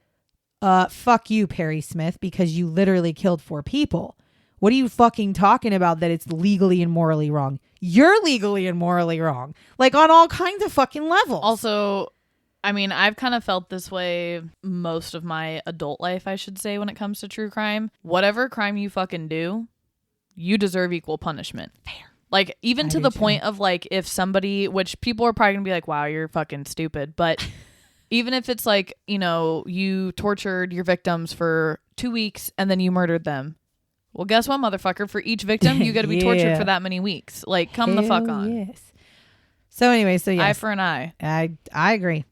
fuck you, Perry Smith, because you literally killed 4 people. What are you fucking talking about that it's legally and morally wrong? You're legally and morally wrong. Like on all kinds of fucking levels. Also, I mean, I've kind of felt this way most of my adult life, I should say, when it comes to true crime. Whatever crime you fucking do, you deserve equal punishment. Fair. Like, even to the point of, like, if somebody, which people are probably going to be like, wow, you're fucking stupid. But even if it's like, you know, you tortured your victims for 2 weeks and then you murdered them. Well, guess what, motherfucker? For each victim, you got to be tortured for that many weeks. Like, come the fuck on. Yes. So anyway, so yes. Eye for an eye. I agree.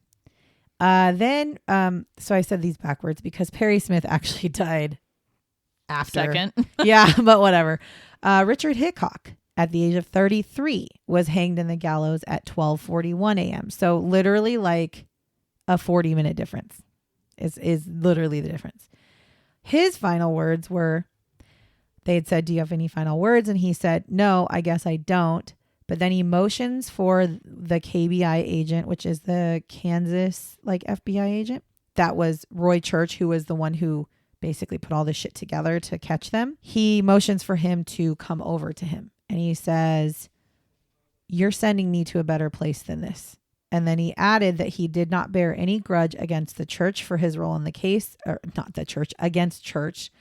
So I said these backwards because Perry Smith actually died after. Second. Yeah, but whatever. Richard Hickock, at the age of 33, was hanged in the gallows at 12:41 a.m. So literally like a 40-minute difference is literally the difference. His final words were, they had said, do you have any final words? And he said, no, I guess I don't. But then he motions for the KBI agent, which is the Kansas like FBI agent. That was Roy Church, who was the one who basically put all this shit together to catch them. He motions for him to come over to him. And he says, you're sending me to a better place than this. And then he added that he did not bear any grudge against the church for his role in the case, or not the church, against church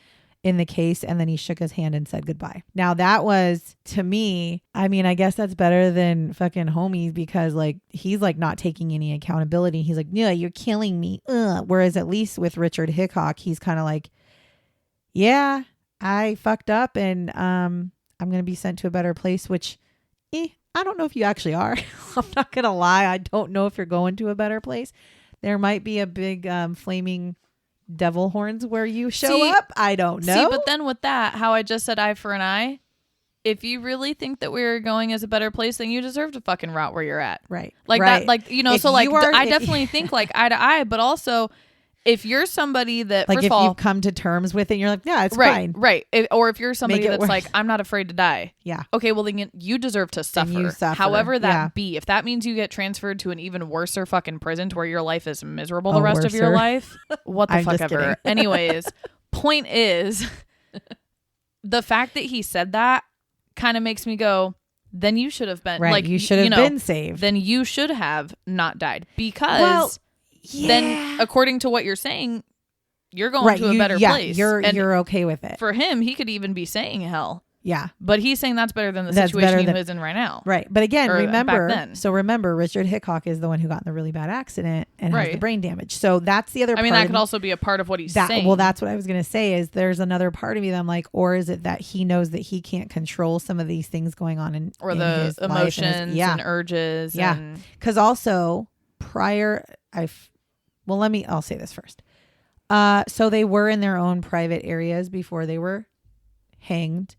in the case. And then he shook his hand and said goodbye. Now that was, to me, I mean, I guess that's better than fucking homies, because like he's like not taking any accountability. He's like, no, you're killing me. Whereas at least with Richard Hickock, he's kind of like, yeah, I fucked up and I'm going to be sent to a better place, which I don't know if you actually are. I'm not going to lie. I don't know if you're going to a better place. There might be a big flaming devil horns where you show up. I don't know. See, but then with that, how I just said eye for an eye, if you really think that we're going as a better place, then you deserve to fucking rot where you're at. Right. Like right. that, like, you know, if so like, I if, definitely think like eye to eye, but also if you're somebody that, like first if of all, you've come to terms with it, and you're like, yeah, it's right, fine. Right. Or if you're somebody that's worse. like, I'm not afraid to die. Yeah. Okay, well then you deserve to suffer. You suffer. However that Yeah. be. If that means you get transferred to an even worser fucking prison to where your life is miserable the rest of your life, what the I'm fuck just ever. kidding. Anyways, point is, the fact that he said that kind of makes me go, then you should have been Right. like, you should have been saved. Then you should have not died, because Well, yeah. then according to what you're saying, you're going to a better place. You're okay with it. For him, he could even be saying hell. Yeah. But he's saying that's better than the That's situation better he than- lives in right now. Right. But again, Or remember, back then. so remember, Richard Hickock is the one who got in the really bad accident and has the Right. brain damage. So that's the other I part. mean, that of could me- also be a part of what he's that, saying. Well, that's what I was going to say, is there's another part of me that I'm like, or is it that he knows that he can't control some of these things going on in or in the his life emotions and his, and urges. Yeah. And, Because also I'll say this first. So they were in their own private areas before they were hanged.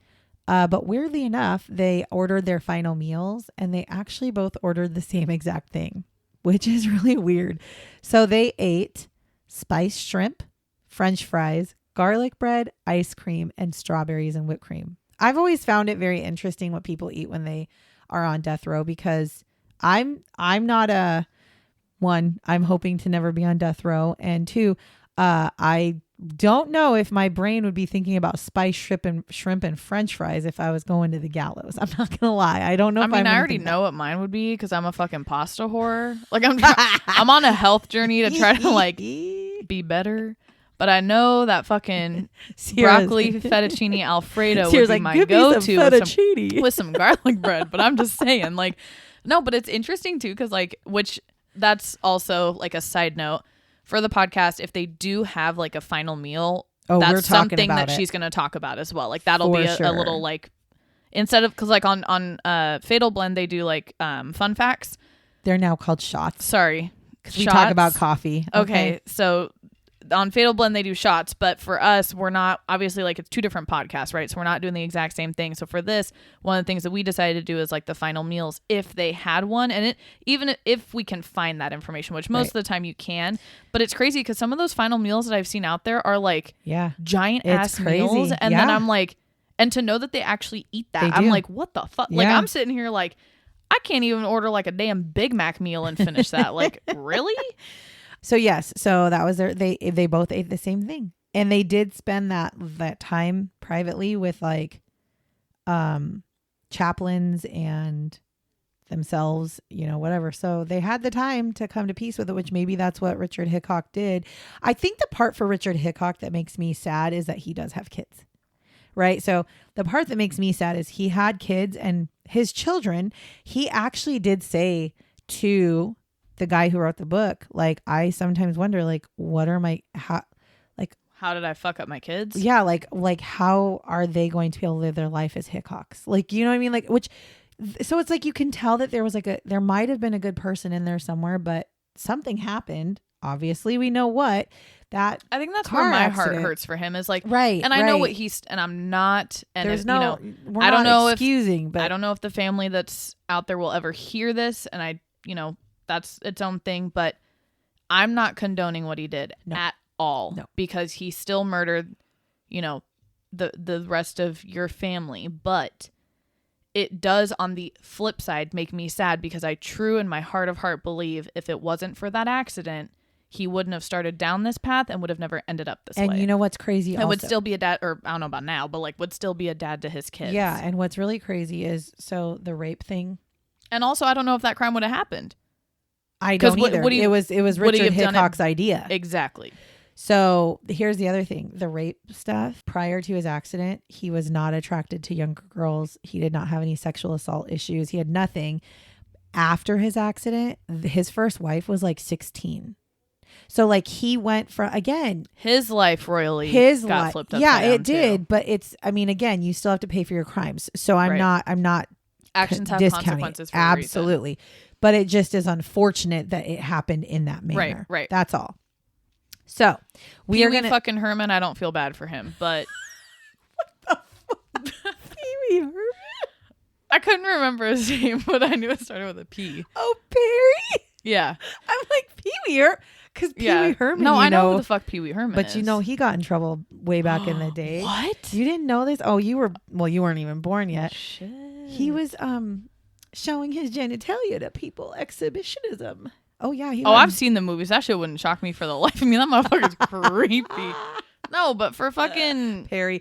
But weirdly enough, they ordered their final meals and they actually both ordered the same exact thing, which is really weird. So they ate spiced shrimp, French fries, garlic bread, ice cream, and strawberries and whipped cream. I've always found it very interesting what people eat when they are on death row, because I'm not I'm hoping to never be on death row. And two, I don't know if my brain would be thinking about spiced shrimp and French fries if I was going to the gallows. I'm not gonna lie. I don't know. I mean, I already know what mine would be because I'm a fucking pasta whore. Like I'm on a health journey to try to like be better. But I know that fucking broccoli fettuccine Alfredo would be my go-to with some garlic bread. But I'm just saying, like, no, but it's interesting too, because like, which that's also like a side note for the podcast. If they do have like a final meal, that's something that she's going to talk about as well. Like that'll be a little like, instead of, because like on Fatal Blend, they do like fun facts. They're now called shots. Sorry. We talk about coffee. Okay. So on Fatal Blend, they do shots, but for us, we're not, obviously, like, it's two different podcasts, right? So we're not doing the exact same thing. So for this, one of the things that we decided to do is like the final meals, if they had one, and even if we can find that information, which most of the time you can. But it's crazy because some of those final meals that I've seen out there are like giant ass meals, and then I'm like, and to know that they actually eat that, I'm like, what the fuck? Like, I'm sitting here like, I can't even order like a damn Big Mac meal and finish that. Like, really? So yes, so that was they both ate the same thing, and they did spend that time privately with like chaplains and themselves, you know, whatever. So they had the time to come to peace with it, which maybe that's what Richard Hickock did. I think the part for Richard Hickock that makes me sad is that he does have kids, right? So the part that makes me sad is he had kids, and his children, he actually did say to the guy who wrote the book, like, I sometimes wonder, like, how did I fuck up my kids? Yeah. Like how are they going to be able to live their life as Hickocks? Like, you know what I mean? Like, so it's like, you can tell that there was like there might've been a good person in there somewhere, but something happened. Obviously we know what that. I think that's where my heart hurts for him, is like, right. And I know what and I'm not, and there's if, no, you know, we're I don't not know excusing, but I don't know if the family that's out there will ever hear this. And I, you know, that's its own thing, but I'm not condoning what he did at all, because he still murdered, you know, the rest of your family, but it does on the flip side make me sad because I true in my heart of heart believe if it wasn't for that accident, he wouldn't have started down this path and would have never ended up this way. And you know what's crazy? And would still be a dad, or I don't know about now, but like would still be a dad to his kids. Yeah. And what's really crazy is, so the rape thing. And also, I don't know if that crime would have happened. I don't either. It was Richard Hickock's idea. Exactly. So here's the other thing. The rape stuff, prior to his accident, he was not attracted to younger girls. He did not have any sexual assault issues. He had nothing. After his accident, his first wife was like 16. So like he went from, again, his life got flipped upside yeah, down it did. too. But it's, I mean, again, you still have to pay for your crimes. So I'm not actions have consequences for absolutely. A reason. But it just is unfortunate that it happened in that manner. Right. That's all. So we are gonna fucking Herman. I don't feel bad for him, but what the fuck? Pee-wee Herman. I couldn't remember his name, but I knew it started with a P. Oh, Perry. Yeah, I'm like Pee-wee because Pee-wee Herman. No, I know who the fuck Pee-wee Herman but is. you know he got in trouble way back in the day. What? You didn't know this? Oh, you weren't even born yet. Shit. He was showing his genitalia to people, exhibitionism. Oh yeah, I've seen the movies. That shit wouldn't shock me for the life of me. That motherfucker's creepy. No, but for fucking Perry,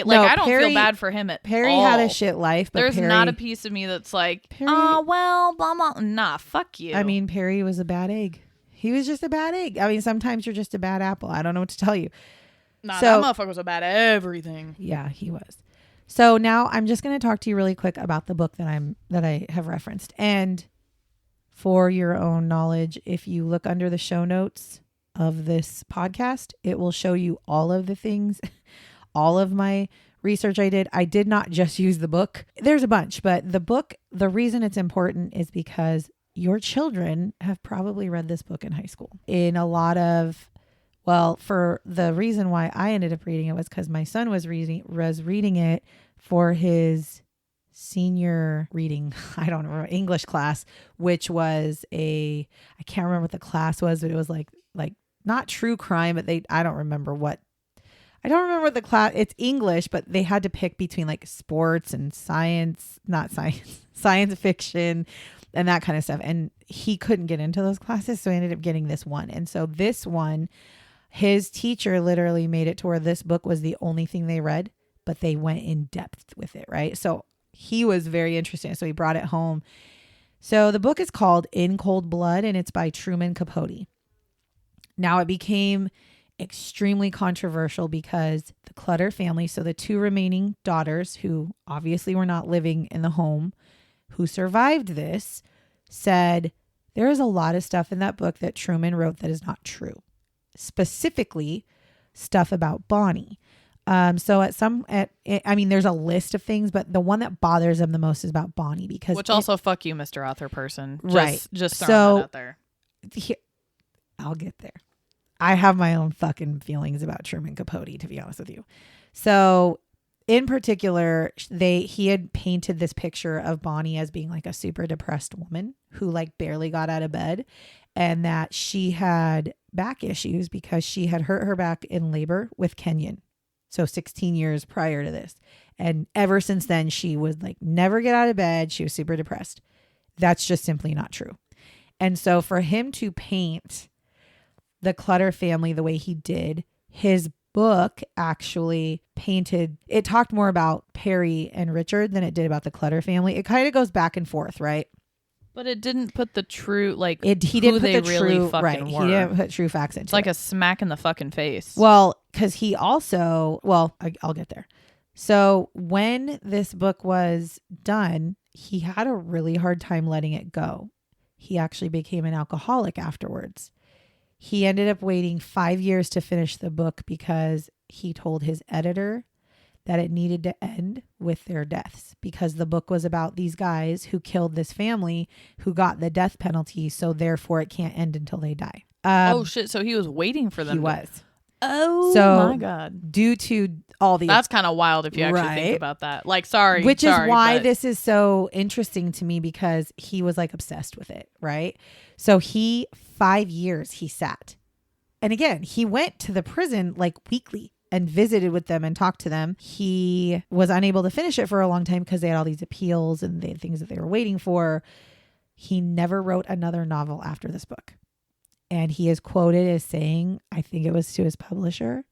like I don't feel bad for him at all. Perry had a shit life, but there's Perry, not a piece of me that's like, well, blah blah. Nah, fuck you. I mean, Perry was a bad egg. He was just a bad egg. I mean, sometimes you're just a bad apple. I don't know what to tell you. Nah, that motherfucker was a bad everything. Yeah, he was. So now I'm just going to talk to you really quick about the book that I have referenced. And for your own knowledge, if you look under the show notes of this podcast, it will show you all of the things, all of my research I did. I did not just use the book. There's a bunch, but the book, the reason it's important is because your children have probably read this book in high school. For the reason why I ended up reading it was because my son was reading it for his senior reading, I don't remember, English class, which was I can't remember what the class was, but it was like not true crime, but I don't remember what the class, it's English, but they had to pick between like sports and science fiction and that kind of stuff. And he couldn't get into those classes. So I ended up getting this one. And so this one, his teacher literally made it to where this book was the only thing they read, but they went in depth with it. Right. So he was very interested. So he brought it home. So the book is called In Cold Blood, and it's by Truman Capote. Now it became extremely controversial because the Clutter family, so the two remaining daughters who obviously were not living in the home, who survived this, said there is a lot of stuff in that book that Truman wrote that is not true. Specifically, stuff about Bonnie. There's a list of things, but the one that bothers them the most is about Bonnie because also fuck you, Mr. Author person. Right. Just throwing that out there. I'll get there. I have my own fucking feelings about Truman Capote, to be honest with you. So in particular, he had painted this picture of Bonnie as being like a super depressed woman who like barely got out of bed, and that she had back issues because she had hurt her back in labor with Kenyon. So 16 years prior to this. And ever since then, she would like never get out of bed. She was super depressed. That's just simply not true. And so for him to paint the Clutter family the way he did, his book actually it talked more about Perry and Richard than it did about the Clutter family. It kind of goes back and forth, right? But it didn't put the true, like, he didn't put they the really true, fucking right. were. He didn't put true facts into it. It's like a smack in the fucking face. Well, because he also, I'll get there. So when this book was done, he had a really hard time letting it go. He actually became an alcoholic afterwards. He ended up waiting 5 years to finish the book because he told his editor that it needed to end with their deaths because the book was about these guys who killed this family who got the death penalty. So therefore it can't end until they die. Oh shit. So he was waiting for them. He was. Oh my God. Due to all the... That's kind of wild if you actually think about that. Like, Which is why this is so interesting to me because he was like obsessed with it. Right. So 5 years he sat. And again, he went to the prison like weekly and visited with them and talked to them. He was unable to finish it for a long time because they had all these appeals and they had things that they were waiting for. He never wrote another novel after this book. And he is quoted as saying, I think it was to his publisher,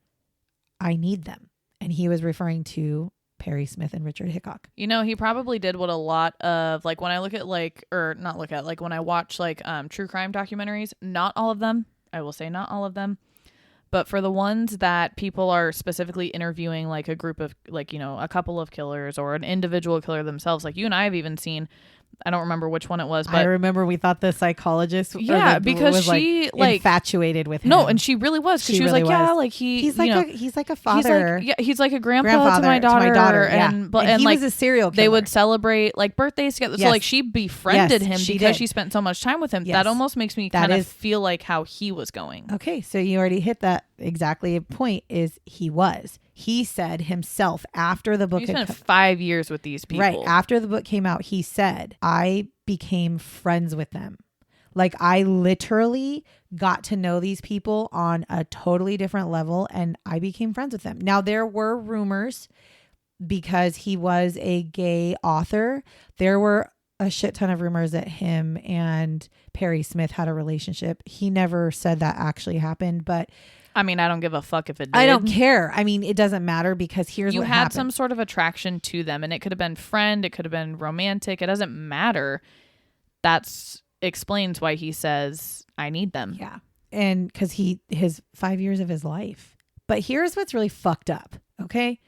I need them. And he was referring to Perry Smith and Richard Hickock. You know, he probably did what a lot of, like, when I look at, like, or not look at, like, when I watch, like, true crime documentaries, not all of them, I will say not all of them, but for the ones that people are specifically interviewing, like, a group of, like, you know, a couple of killers or an individual killer themselves, like, you and I have even seen, I don't remember which one it was, but I remember we thought the psychologist because was she like infatuated with him. No, and she really was, because she was really like, yeah, like he's like a father. He's like a grandpa to my daughter. And he like, was a serial killer. They would celebrate like birthdays together. Yes. So like she befriended him because she spent so much time with him. Yes. That almost makes me kind of feel like how he was going. Okay, so you already hit that exactly point. He said himself after the book He spent 5 years with these people. Right. After the book came out, he said, I became friends with them. Like, I literally got to know these people on a totally different level, and I became friends with them. Now, there were rumors because he was a gay author. There were a shit ton of rumors that him and Perry Smith had a relationship. He never said that actually happened, but I mean, I don't give a fuck if it did. I don't care. I mean, it doesn't matter because here's what happened. You had some sort of attraction to them, and it could have been friend, it could have been romantic. It doesn't matter. That's explains why he says, I need them. Yeah. And because his 5 years of his life. But here's what's really fucked up. Okay.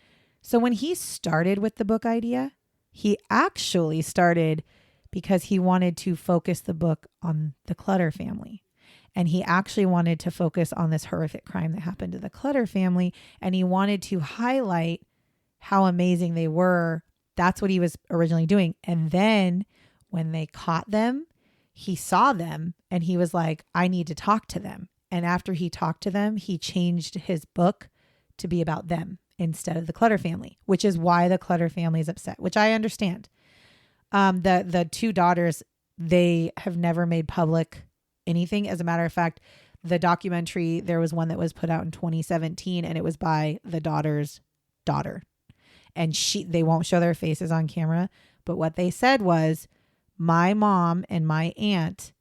So when he started with the book idea, he actually started because he wanted to focus the book on the Clutter family. And he actually wanted to focus on this horrific crime that happened to the Clutter family. And he wanted to highlight how amazing they were. That's what he was originally doing. And then when they caught them, he saw them and he was like, I need to talk to them. And after he talked to them, he changed his book to be about them instead of the Clutter family, which is why the Clutter family is upset, which I understand. The two daughters, they have never made public anything. As a matter of fact, the documentary, there was one that was put out in 2017 and it was by the daughter's daughter. And they won't show their faces on camera. But what they said was, my mom and my aunt,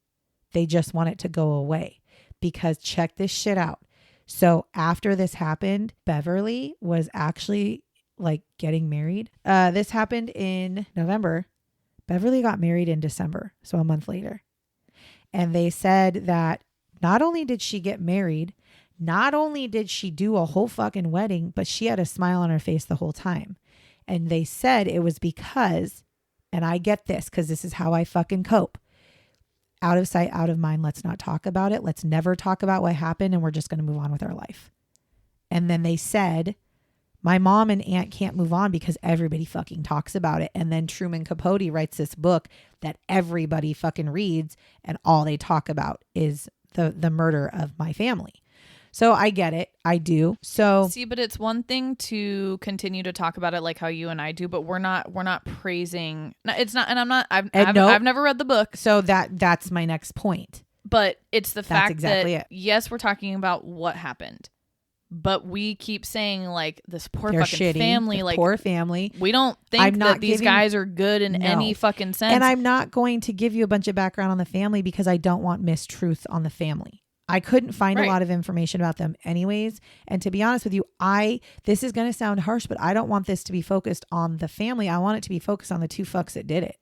they just want it to go away because check this shit out. So after this happened, Beverly was actually like getting married. This happened in November. Beverly got married in December. So a month later. And they said that not only did she get married, not only did she do a whole fucking wedding, but she had a smile on her face the whole time. And they said it was because, and I get this because this is how I fucking cope. Out of sight, out of mind. Let's not talk about it. Let's never talk about what happened and we're just going to move on with our life. And then they said, my mom and aunt can't move on because everybody fucking talks about it. And then Truman Capote writes this book that everybody fucking reads and all they talk about is the murder of my family. So I get it. I do. So see, but it's one thing to continue to talk about it like how you and I do, but we're not praising. It's not, and I'm not. I've never read the book, so that's my next point. But it's the fact exactly that yes, we're talking about what happened, but we keep saying like this poor They're fucking shitty, family, like poor family. We don't think that these guys are good in any fucking sense. And I'm not going to give you a bunch of background on the family because I don't want mistruth on the family. I couldn't find a lot of information about them anyways. And to be honest with you, this is going to sound harsh, but I don't want this to be focused on the family. I want it to be focused on the two fucks that did it.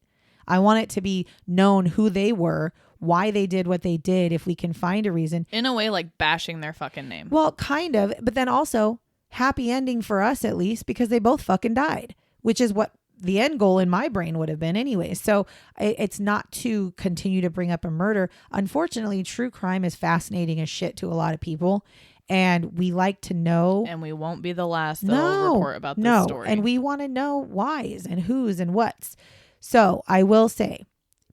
I want it to be known who they were, why they did what they did, if we can find a reason. In a way, like bashing their fucking name. Well, kind of. But then also happy ending for us, at least, because they both fucking died, which is what the end goal in my brain would have been anyway. So it's not to continue to bring up a murder. Unfortunately, true crime is fascinating as shit to a lot of people. And we like to know. And we won't be the last that'll report about this story. And we want to know whys and who's and what's. So I will say,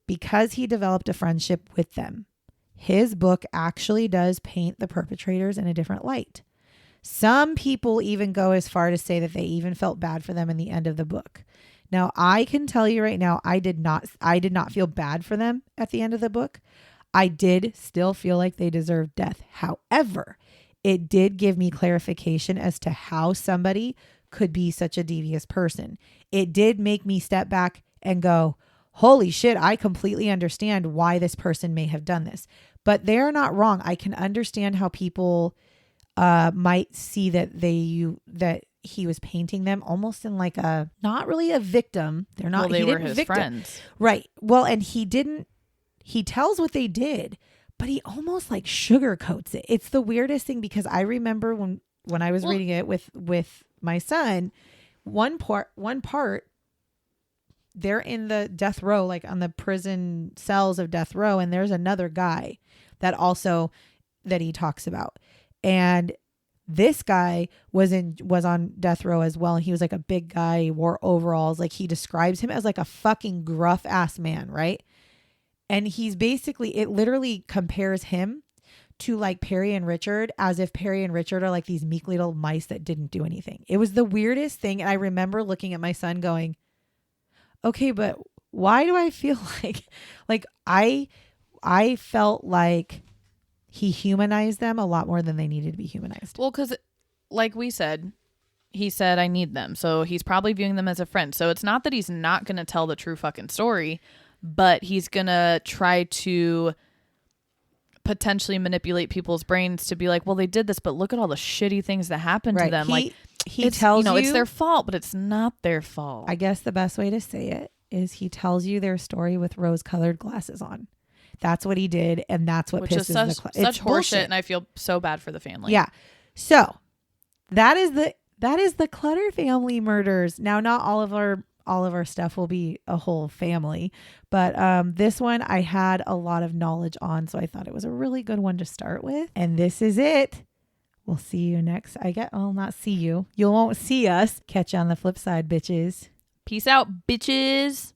because he developed a friendship with them, his book actually does paint the perpetrators in a different light. Some people even go as far to say that they even felt bad for them in the end of the book. Now, I can tell you right now, I did not feel bad for them at the end of the book. I did still feel like they deserved death. However, it did give me clarification as to how somebody could be such a devious person. It did make me step back and go, holy shit, I completely understand why this person may have done this. But they're not wrong. I can understand how people might see that that he was painting them almost in like a, not really a victim. They're not, well, they he were didn't his victim. friends. Right. Well, and he tells what they did, but he almost like sugarcoats it. It's the weirdest thing because I remember when I was reading it with my son, one part, they're in the death row, like on the prison cells of death row. And there's another guy that he talks about. And this guy was on death row as well. And he was like a big guy. He wore overalls. Like he describes him as like a fucking gruff ass man. Right. And he's basically, it literally compares him to like Perry and Richard, as if Perry and Richard are like these meek little mice that didn't do anything. It was the weirdest thing. And I remember looking at my son going, okay, but why do I feel like I felt like he humanized them a lot more than they needed to be humanized. Well, because like we said, he said, I need them. So he's probably viewing them as a friend. So it's not that he's not going to tell the true fucking story, but he's going to try to potentially manipulate people's brains to be like, well, they did this, but look at all the shitty things that happened to them. He tells you, it's their fault, but it's not their fault. I guess the best way to say it is he tells you their story with rose-colored glasses on. That's what he did, and that's what pisses such horseshit, and I feel so bad for the family. Yeah. So that is the Clutter family murders. Now, not all of our stuff will be a whole family, but this one I had a lot of knowledge on, so I thought it was a really good one to start with. And this is it. We'll see you next. Not see you. You won't see us. Catch you on the flip side, bitches. Peace out, bitches.